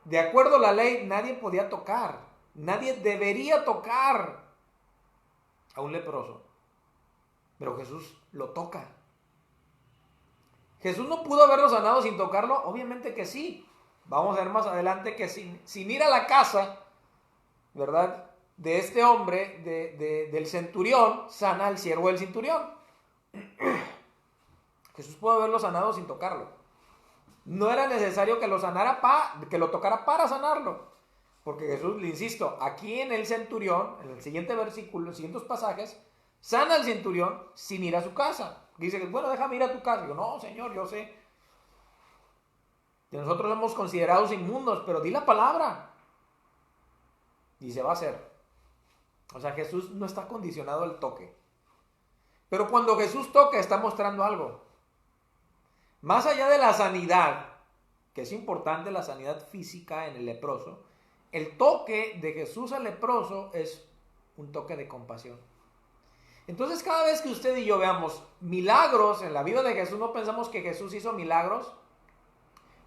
De acuerdo a la ley, nadie podía tocar, nadie debería tocar a un leproso, pero Jesús lo toca. ¿Jesús no pudo haberlo sanado sin tocarlo? Obviamente que sí. Vamos a ver más adelante que sin ir a la casa, ¿verdad?, de este hombre, del centurión, sana al siervo del centurión. Jesús pudo haberlo sanado sin tocarlo. No era necesario que lo tocara para sanarlo. Porque Jesús, le insisto, aquí en el centurión, en el siguiente versículo, en los siguientes pasajes, sana al centurión sin ir a su casa. Dice, bueno, déjame ir a tu casa. Yo, no, Señor, yo sé que nosotros somos considerados inmundos, pero di la palabra y se va a hacer. O sea, Jesús no está condicionado al toque. Pero cuando Jesús toca, está mostrando algo. Más allá de la sanidad, que es importante la sanidad física en el leproso, el toque de Jesús al leproso es un toque de compasión. Entonces, cada vez que usted y yo veamos milagros en la vida de Jesús, no pensamos que Jesús hizo milagros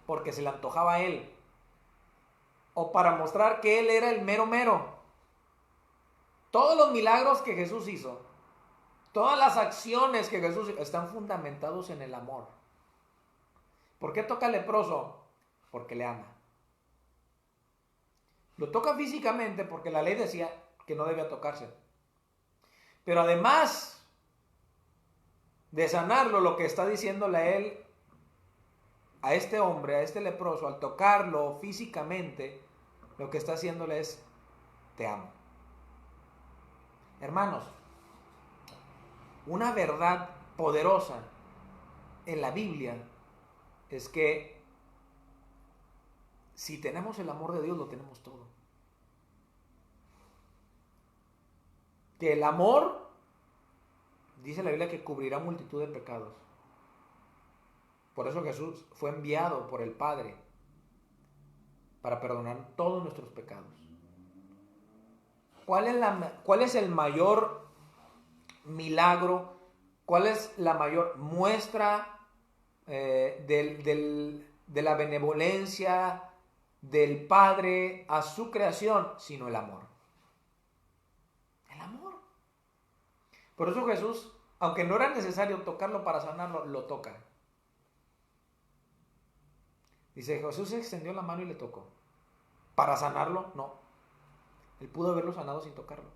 porque se le antojaba a Él, o para mostrar que Él era el mero mero. Todos los milagros que Jesús hizo, todas las acciones que Jesús hizo, están fundamentados en el amor. ¿Por qué toca al leproso? Porque le ama. Lo toca físicamente porque la ley decía que no debía tocarse. Pero además de sanarlo, lo que está diciéndole a él, a este hombre, a este leproso, al tocarlo físicamente, lo que está haciéndole es, te amo. Hermanos, una verdad poderosa en la Biblia es que si tenemos el amor de Dios, lo tenemos todo. Que el amor, dice la Biblia, que cubrirá multitud de pecados. Por eso Jesús fue enviado por el Padre para perdonar todos nuestros pecados. ¿Cuál es el mayor milagro? ¿Cuál es la mayor muestra de la benevolencia del Padre a su creación? Sino el amor. El amor. Por eso Jesús, aunque no era necesario tocarlo para sanarlo, lo toca. Dice, Jesús extendió la mano y le tocó. ¿Para sanarlo? No. Él pudo haberlo sanado sin tocarlo.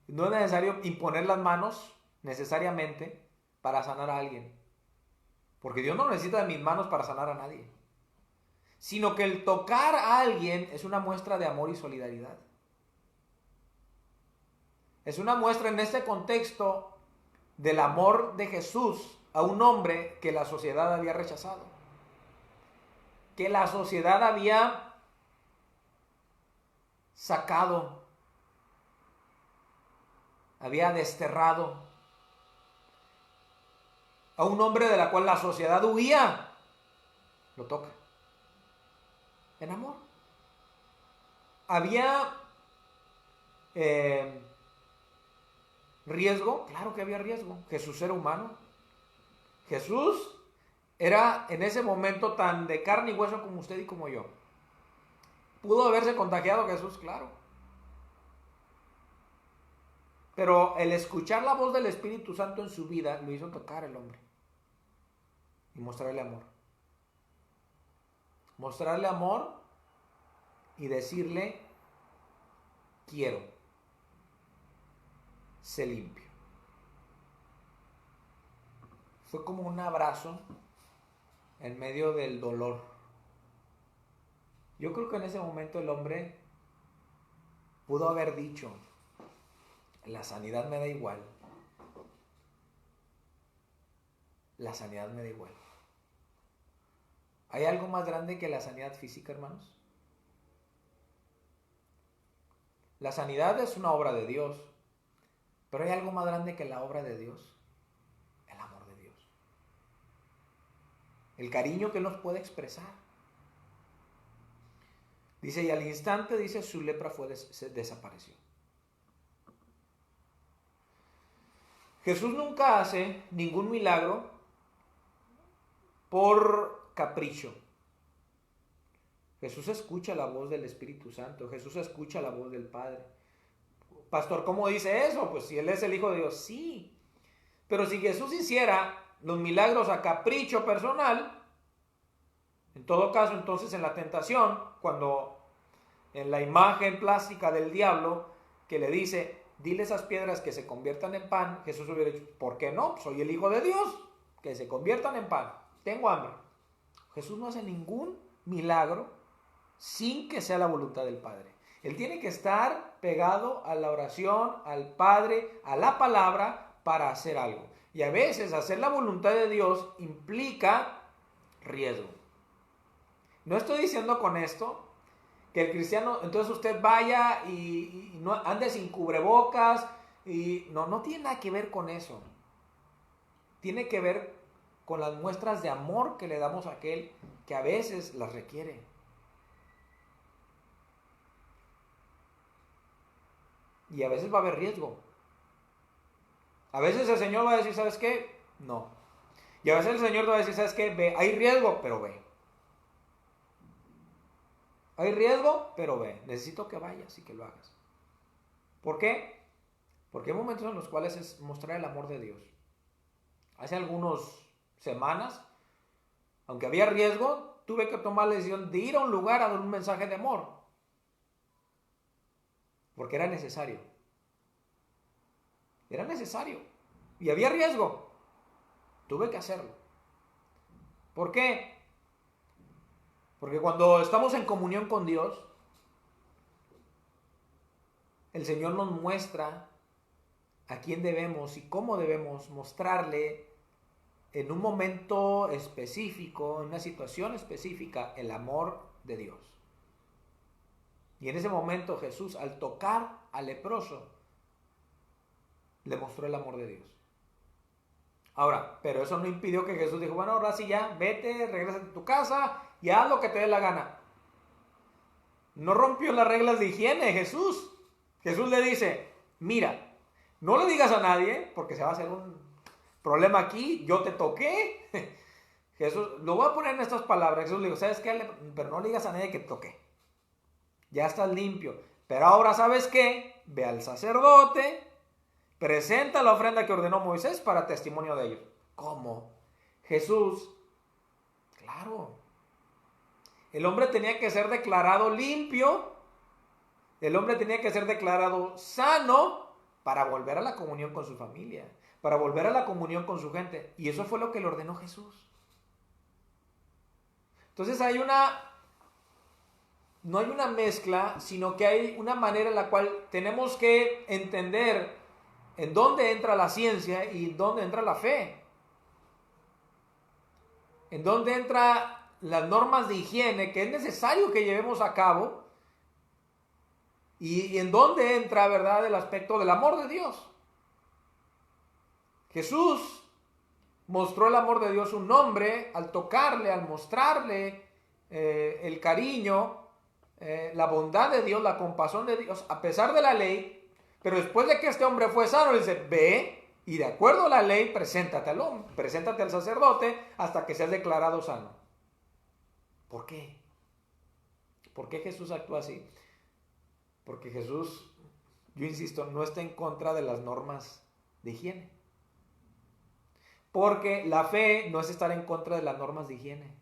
No es necesario imponer las manos necesariamente para sanar a alguien. Porque Dios no necesita de mis manos para sanar a nadie. Sino que el tocar a alguien es una muestra de amor y solidaridad. Es una muestra en este contexto del amor de Jesús a un hombre que la sociedad había rechazado. Que la sociedad había sacado, había desterrado. A un hombre de la cual la sociedad huía, lo toca. En amor. Había riesgo, claro que había riesgo. Jesús era humano. Jesús era en ese momento tan de carne y hueso como usted y como yo. ¿Pudo haberse contagiado Jesús? Claro. Pero el escuchar la voz del Espíritu Santo en su vida lo hizo tocar al hombre y mostrarle amor. Mostrarle amor y decirle, quiero, sé limpio. Fue como un abrazo en medio del dolor. Yo creo que en ese momento el hombre pudo haber dicho, la sanidad me da igual. La sanidad me da igual. ¿Hay algo más grande que la sanidad física, hermanos? La sanidad es una obra de Dios, pero hay algo más grande que la obra de Dios. El amor de Dios. El cariño que Él nos puede expresar. Dice, y al instante, dice, su lepra desapareció. Jesús nunca hace ningún milagro por capricho. Jesús escucha la voz del Espíritu Santo. Jesús escucha la voz del Padre. Pastor, ¿cómo dice eso? Pues si Él es el Hijo de Dios, sí. Pero si Jesús hiciera los milagros a capricho personal, en todo caso, entonces en la tentación, cuando en la imagen plástica del diablo que le dice, dile esas piedras que se conviertan en pan, Jesús hubiera dicho, ¿por qué no? Soy el Hijo de Dios, que se conviertan en pan. Tengo hambre. Jesús no hace ningún milagro sin que sea la voluntad del Padre. Él tiene que estar pegado a la oración, al Padre, a la palabra para hacer algo. Y a veces hacer la voluntad de Dios implica riesgo. No estoy diciendo con esto que el cristiano, entonces usted vaya y no ande sin cubrebocas. Y no tiene nada que ver con eso. Tiene que ver con las muestras de amor que le damos a aquel que a veces las requiere. Y a veces va a haber riesgo. A veces el Señor va a decir, ¿sabes qué? No. Y a veces el Señor va a decir, ¿sabes qué? Ve, hay riesgo, pero ve. Hay riesgo, pero ve. Necesito que vayas y que lo hagas. ¿Por qué? Porque hay momentos en los cuales es mostrar el amor de Dios. Hace algunas semanas, aunque había riesgo, tuve que tomar la decisión de ir a un lugar a dar un mensaje de amor. Porque era necesario. Era necesario. Y había riesgo. Tuve que hacerlo. ¿Por qué? Porque cuando estamos en comunión con Dios, el Señor nos muestra a quién debemos y cómo debemos mostrarle en un momento específico, en una situación específica, el amor de Dios. Y en ese momento Jesús, al tocar al leproso, le mostró el amor de Dios. Ahora, pero eso no impidió que Jesús dijo, bueno, ahora sí ya, vete, regresa a tu casa y haz lo que te dé la gana. No rompió las reglas de higiene Jesús. Jesús le dice, mira, no le digas a nadie, porque se va a hacer un problema aquí, yo te toqué. Jesús, lo voy a poner en estas palabras. Jesús le dijo, ¿sabes qué? Pero no le digas a nadie que te toqué. Ya estás limpio. Pero ahora, ¿sabes qué? Ve al sacerdote, presenta la ofrenda que ordenó Moisés para testimonio de ellos. ¿Cómo? Jesús, claro. El hombre tenía que ser declarado limpio. El hombre tenía que ser declarado sano para volver a la comunión con su familia, para volver a la comunión con su gente. Y eso fue lo que le ordenó Jesús. Entonces no hay una mezcla, sino que hay una manera en la cual tenemos que entender en dónde entra la ciencia y dónde entra la fe. En dónde entran las normas de higiene que es necesario que llevemos a cabo. Y en dónde entra, ¿verdad?, el aspecto del amor de Dios. Jesús mostró el amor de Dios a un hombre al tocarle, al mostrarle el cariño, la bondad de Dios, la compasión de Dios, a pesar de la ley. Pero después de que este hombre fue sano, le dice, ve y de acuerdo a la ley, preséntate al sacerdote hasta que seas declarado sano. ¿Por qué? ¿Por qué Jesús actúa así? Porque Jesús, yo insisto, no está en contra de las normas de higiene. Porque la fe no es estar en contra de las normas de higiene.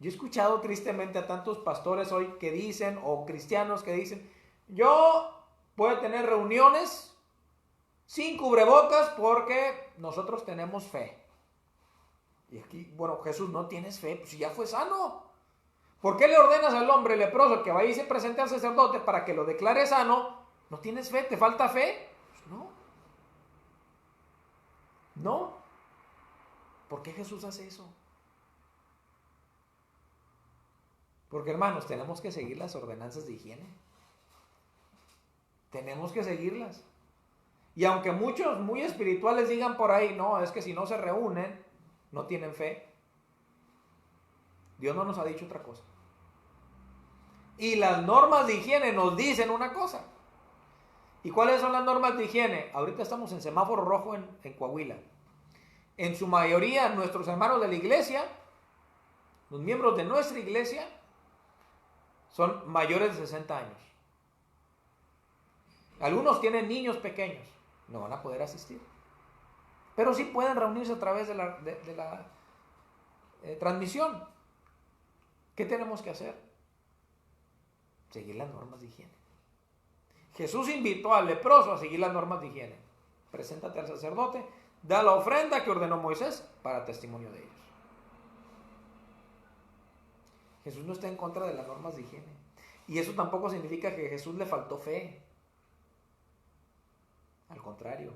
Yo he escuchado tristemente a tantos pastores hoy que dicen, o cristianos que dicen, yo puedo tener reuniones sin cubrebocas porque nosotros tenemos fe. Y aquí, bueno, Jesús, no tienes fe, pues si ya fue sano. ¿Por qué le ordenas al hombre leproso que vaya y se presente al sacerdote para que lo declare sano? ¿No tienes fe? ¿Te falta fe? Pues no. No. ¿Por qué Jesús hace eso? Porque, hermanos, tenemos que seguir las ordenanzas de higiene. Tenemos que seguirlas. Y aunque muchos muy espirituales digan por ahí, no, es que si no se reúnen, no tienen fe. Dios no nos ha dicho otra cosa. Y las normas de higiene nos dicen una cosa. ¿Y cuáles son las normas de higiene? Ahorita estamos en semáforo rojo en Coahuila. En su mayoría, nuestros hermanos de la iglesia, los miembros de nuestra iglesia, son mayores de 60 años. Algunos tienen niños pequeños, no van a poder asistir. Pero sí pueden reunirse a través de la transmisión. ¿Qué tenemos que hacer? Seguir las normas de higiene. Jesús invitó al leproso a seguir las normas de higiene. Preséntate al sacerdote, da la ofrenda que ordenó Moisés para testimonio de ellos. Jesús no está en contra de las normas de higiene. Y eso tampoco significa que a Jesús le faltó fe. Al contrario,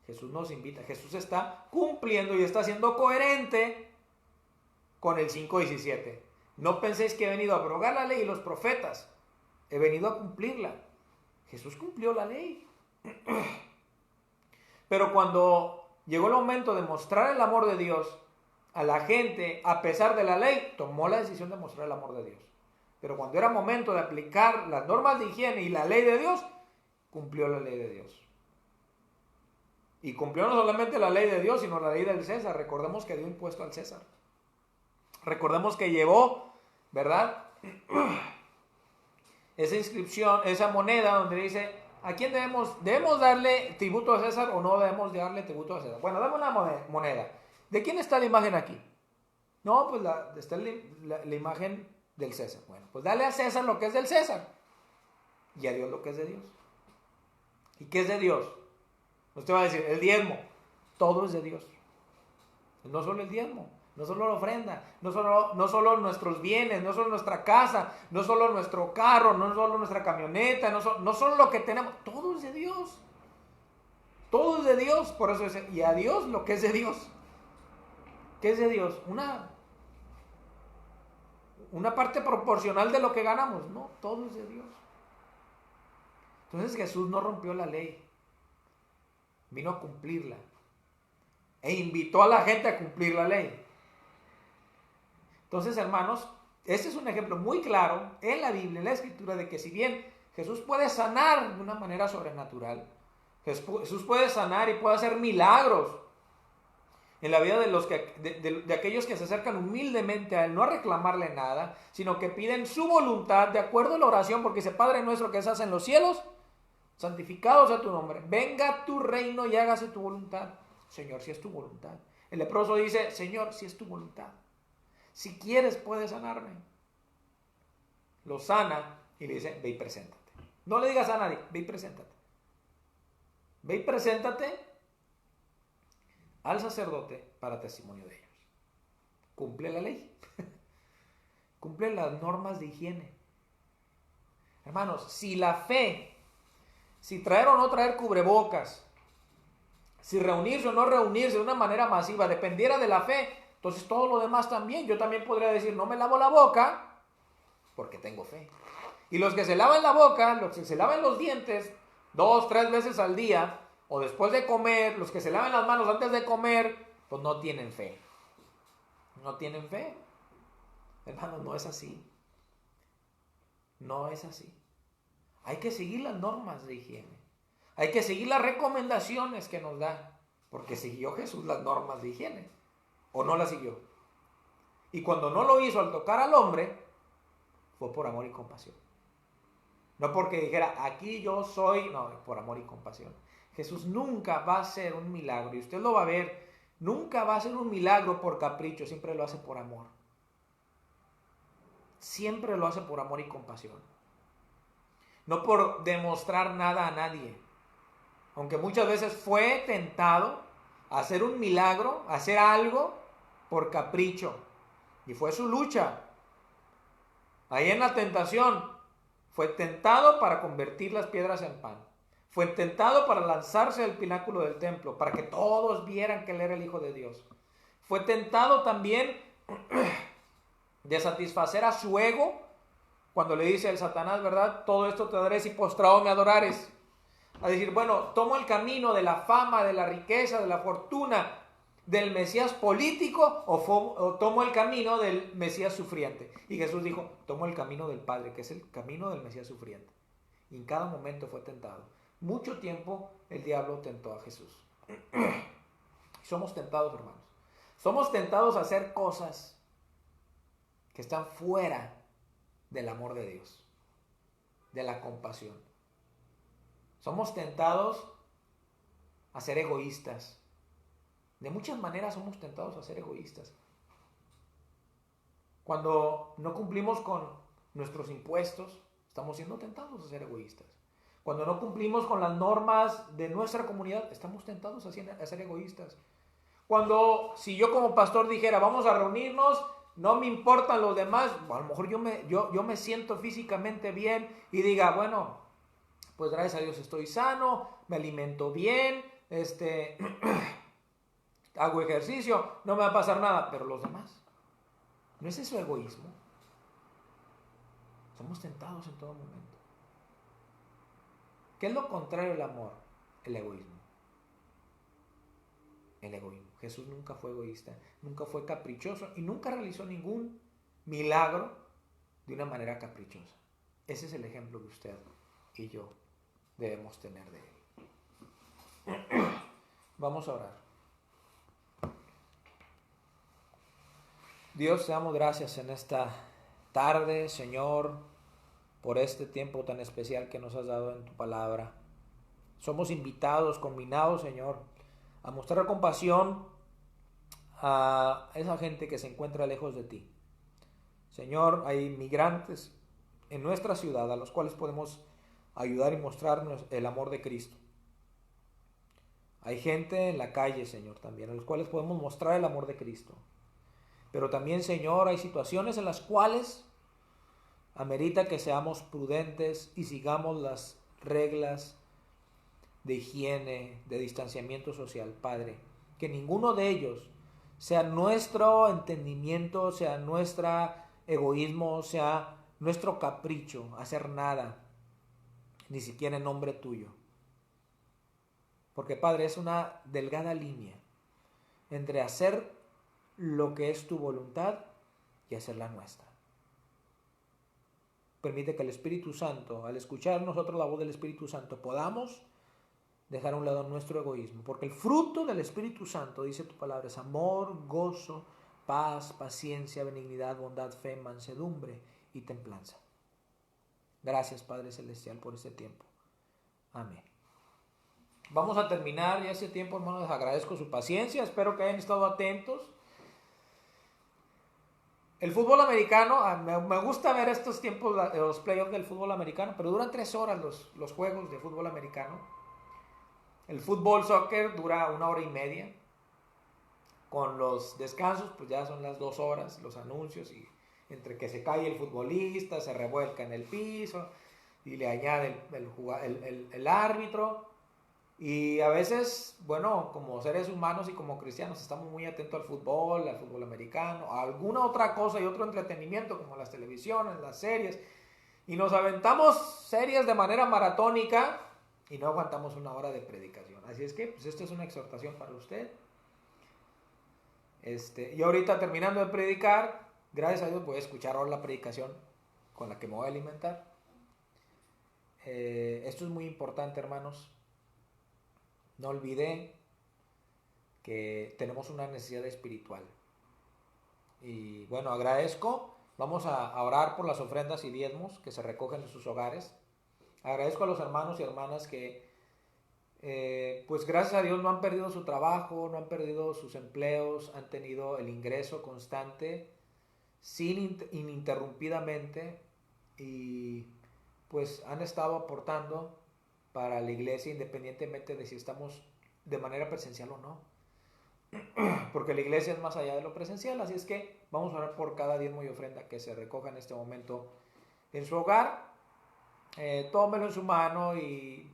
Jesús nos invita. Jesús está cumpliendo y está siendo coherente con el 5:17. No penséis que he venido a abrogar la ley y los profetas. He venido a cumplirla. Jesús cumplió la ley. Pero cuando llegó el momento de mostrar el amor de Dios a la gente, a pesar de la ley, tomó la decisión de mostrar el amor de Dios. Pero cuando era momento de aplicar las normas de higiene y la ley de Dios, cumplió la ley de Dios. Y cumplió no solamente la ley de Dios, sino la ley del César. Recordemos que dio impuesto al César. Recordemos que llevó, ¿verdad?, esa inscripción, esa moneda donde dice ¿A quién debemos darle tributo a César o no debemos darle tributo a César? Bueno, dame una moneda. ¿De quién está la imagen aquí? No, pues está la imagen del César. Bueno, pues dale a César lo que es del César y a Dios lo que es de Dios. ¿Y qué es de Dios? Usted va a decir, el diezmo. Todo es de Dios. No solo el diezmo, no solo la ofrenda, no solo nuestros bienes, no solo nuestra casa, no solo nuestro carro, no solo nuestra camioneta, no solo lo que tenemos. Todo es de Dios. Todo es de Dios. Por eso dice, y a Dios lo que es de Dios. ¿Qué es de Dios? Una parte proporcional de lo que ganamos. No, todo es de Dios. Entonces Jesús no rompió la ley. Vino a cumplirla. E invitó a la gente a cumplir la ley. Entonces, hermanos, este es un ejemplo muy claro en la Biblia, en la Escritura, de que si bien Jesús puede sanar de una manera sobrenatural, Jesús puede sanar y puede hacer milagros en la vida de aquellos que se acercan humildemente a Él, no a reclamarle nada, sino que piden su voluntad de acuerdo a la oración, porque dice, Padre nuestro que estás en los cielos, santificado sea tu nombre, venga tu reino y hágase tu voluntad. Señor, si es tu voluntad. El leproso dice, Señor, si es tu voluntad. Si quieres, puedes sanarme. Lo sana y le dice, ve y preséntate. No le digas a nadie, ve y preséntate. Ve y preséntate al sacerdote para testimonio de ellos. Cumple la ley. Cumple las normas de higiene. Hermanos, si la fe, si traer o no traer cubrebocas, si reunirse o no reunirse de una manera masiva dependiera de la fe, entonces todo lo demás también. Yo también podría decir, no me lavo la boca porque tengo fe. Y los que se lavan la boca, los que se lavan los dientes 2, 3 veces al día, o después de comer, los que se lavan las manos antes de comer, pues no tienen fe. No tienen fe. Hermanos, no es así. No es así. Hay que seguir las normas de higiene. Hay que seguir las recomendaciones que nos da, porque siguió Jesús las normas de higiene, o no las siguió. Y cuando no lo hizo al tocar al hombre, fue por amor y compasión. No porque dijera, aquí yo soy, no, por amor y compasión. Jesús nunca va a hacer un milagro, y usted lo va a ver, nunca va a hacer un milagro por capricho, siempre lo hace por amor. Siempre lo hace por amor y compasión. No por demostrar nada a nadie. Aunque muchas veces fue tentado a hacer un milagro, a hacer algo por capricho. Y fue su lucha. Ahí en la tentación, fue tentado para convertir las piedras en pan. Fue tentado para lanzarse al pináculo del templo, para que todos vieran que él era el Hijo de Dios. Fue tentado también de satisfacer a su ego, cuando le dice el Satanás, ¿verdad? Todo esto te daré si postrado me adorares. A decir, bueno, tomo el camino de la fama, de la riqueza, de la fortuna, del Mesías político, o tomo el camino del Mesías sufriente. Y Jesús dijo, tomo el camino del Padre, que es el camino del Mesías sufriente. Y en cada momento fue tentado. Mucho tiempo el diablo tentó a Jesús. Somos tentados, hermanos. Somos tentados a hacer cosas que están fuera del amor de Dios, de la compasión. Somos tentados a ser egoístas. De muchas maneras somos tentados a ser egoístas. Cuando no cumplimos con nuestros impuestos, estamos siendo tentados a ser egoístas. Cuando no cumplimos con las normas de nuestra comunidad, estamos tentados a ser egoístas. Si yo como pastor dijera, vamos a reunirnos, no me importan los demás, a lo mejor yo me siento físicamente bien y diga, bueno, pues gracias a Dios estoy sano, me alimento bien, hago ejercicio, no me va a pasar nada, pero los demás, ¿no es eso egoísmo? Somos tentados en todo momento. ¿Qué es lo contrario del amor? El egoísmo. El egoísmo. Jesús nunca fue egoísta, nunca fue caprichoso y nunca realizó ningún milagro de una manera caprichosa. Ese es el ejemplo que usted y yo debemos tener de él. Vamos a orar. Dios, te damos gracias en esta tarde, Señor, por este tiempo tan especial que nos has dado en tu palabra. Somos invitados, combinados, Señor, a mostrar compasión a esa gente que se encuentra lejos de ti. Señor, hay migrantes en nuestra ciudad a los cuales podemos ayudar y mostrarnos el amor de Cristo. Hay gente en la calle, Señor, también, a los cuales podemos mostrar el amor de Cristo. Pero también, Señor, hay situaciones en las cuales amerita que seamos prudentes y sigamos las reglas de higiene, de distanciamiento social, Padre. Que ninguno de ellos sea nuestro entendimiento, sea nuestro egoísmo, sea nuestro capricho, hacer nada, ni siquiera en nombre tuyo. Porque, Padre, es una delgada línea entre hacer lo que es tu voluntad y hacer la nuestra. Permite que el Espíritu Santo, al escuchar nosotros la voz del Espíritu Santo, podamos dejar a un lado nuestro egoísmo. Porque el fruto del Espíritu Santo, dice tu palabra, es amor, gozo, paz, paciencia, benignidad, bondad, fe, mansedumbre y templanza. Gracias, Padre Celestial, por este tiempo. Amén. Vamos a terminar ya ese tiempo, hermanos. Les agradezco su paciencia. Espero que hayan estado atentos. El fútbol americano, me gusta ver estos tiempos, los playoffs del fútbol americano, pero duran 3 horas los juegos de fútbol americano. El fútbol soccer dura 1 hora y media. Con los descansos, pues ya son las 2 horas, los anuncios, y entre que se cae el futbolista, se revuelca en el piso, y le añade el árbitro. Y a veces, bueno, como seres humanos y como cristianos, estamos muy atentos al fútbol americano, a alguna otra cosa y otro entretenimiento, como las televisiones, las series. Y nos aventamos series de manera maratónica y no aguantamos 1 hora de predicación. Así es que, pues, esto es una exhortación para usted. Y ahorita terminando de predicar, gracias a Dios voy a escuchar ahora la predicación con la que me voy a alimentar. Esto es muy importante, hermanos. No olvide que tenemos una necesidad espiritual. Y bueno, agradezco. Vamos a orar por las ofrendas y diezmos que se recogen en sus hogares. Agradezco a los hermanos y hermanas que, pues gracias a Dios, no han perdido su trabajo, no han perdido sus empleos, han tenido el ingreso constante, ininterrumpidamente, y pues han estado aportando para la iglesia independientemente de si estamos de manera presencial o no. Porque la iglesia es más allá de lo presencial, así es que vamos a orar por cada diezmo y ofrenda que se recoja en este momento en su hogar. Tómelo en su mano y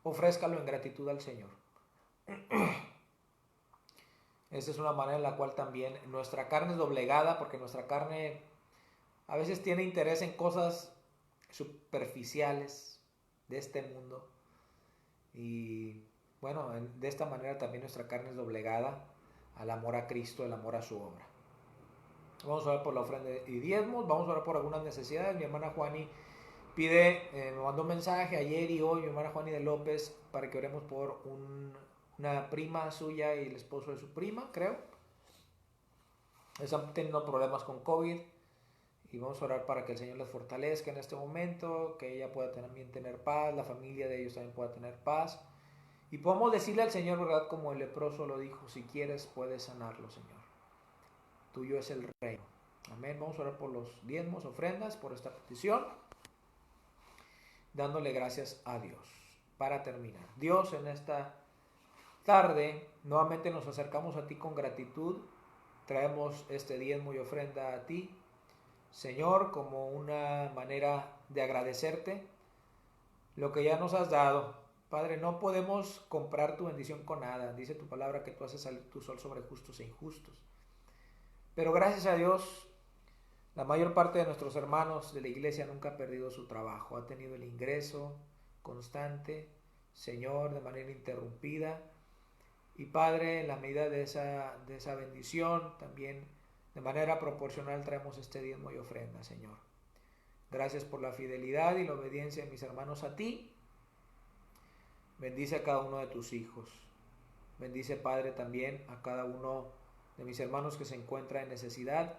ofrézcalo en gratitud al Señor. Esa es una manera en la cual también nuestra carne es doblegada, porque nuestra carne a veces tiene interés en cosas superficiales de este mundo. Y bueno, de esta manera también nuestra carne es doblegada al amor a Cristo, el amor a su obra. Vamos a orar por la ofrenda y diezmos, vamos a orar por algunas necesidades. Mi hermana Juani me mandó un mensaje ayer y hoy, mi hermana Juani de López, para que oremos por una prima suya y el esposo de su prima, creo. Están teniendo problemas con COVID y vamos a orar para que el Señor les fortalezca en este momento, que ella pueda también tener paz, la familia de ellos también pueda tener paz. Y podemos decirle al Señor, ¿verdad? Como el leproso lo dijo, si quieres puedes sanarlo, Señor. Tuyo es el reino. Amén. Vamos a orar por los diezmos, ofrendas, por esta petición, dándole gracias a Dios. Para terminar, Dios, en esta tarde nuevamente nos acercamos a ti con gratitud. Traemos este diezmo y ofrenda a ti, Señor, como una manera de agradecerte lo que ya nos has dado. Padre, no podemos comprar tu bendición con nada. Dice tu palabra que tú haces salir tu sol sobre justos e injustos. Pero gracias a Dios, la mayor parte de nuestros hermanos de la iglesia nunca ha perdido su trabajo. Ha tenido el ingreso constante, Señor, de manera interrumpida. Y Padre, en la medida de esa bendición, también de manera proporcional traemos este diezmo y ofrenda, Señor. Gracias por la fidelidad y la obediencia de mis hermanos a ti. Bendice a cada uno de tus hijos. Bendice, Padre, también a cada uno de mis hermanos que se encuentra en necesidad.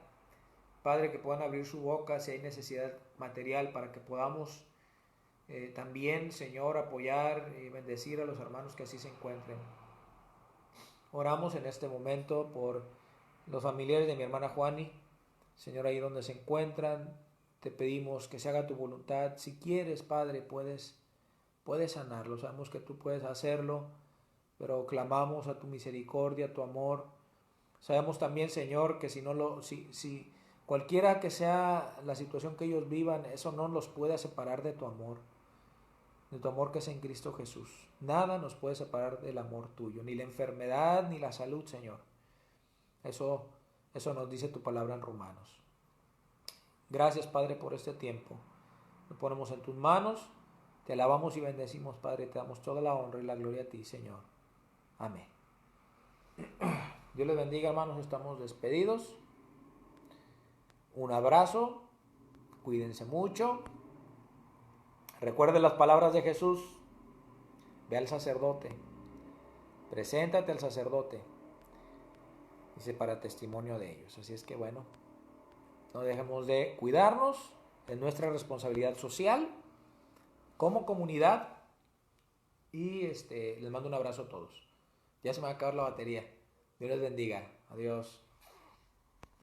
Padre, que puedan abrir su boca si hay necesidad material para que podamos También, Señor, apoyar y bendecir a los hermanos que así se encuentren. Oramos en este momento por los familiares de mi hermana Juani. Señor, ahí donde se encuentran, te pedimos que se haga tu voluntad. Si quieres, Padre, puedes sanarlo. Sabemos que tú puedes hacerlo, pero clamamos a tu misericordia, a tu amor. Sabemos también, Señor, que si cualquiera que sea la situación que ellos vivan, eso no los puede separar de tu amor que es en Cristo Jesús. Nada nos puede separar del amor tuyo, ni la enfermedad, ni la salud, Señor. Eso nos dice tu palabra en Romanos. Gracias, Padre, por este tiempo. Lo ponemos en tus manos, te alabamos y bendecimos, Padre, te damos toda la honra y la gloria a ti, Señor. Amén. Dios les bendiga, hermanos, estamos despedidos. Un abrazo, cuídense mucho. Recuerden las palabras de Jesús. Ve al sacerdote, preséntate al sacerdote, dice, para testimonio de ellos. Así es que bueno, no dejemos de cuidarnos, es nuestra responsabilidad social como comunidad. Y les mando un abrazo a todos. Ya se me va a acabar la batería. Dios les bendiga. Adiós.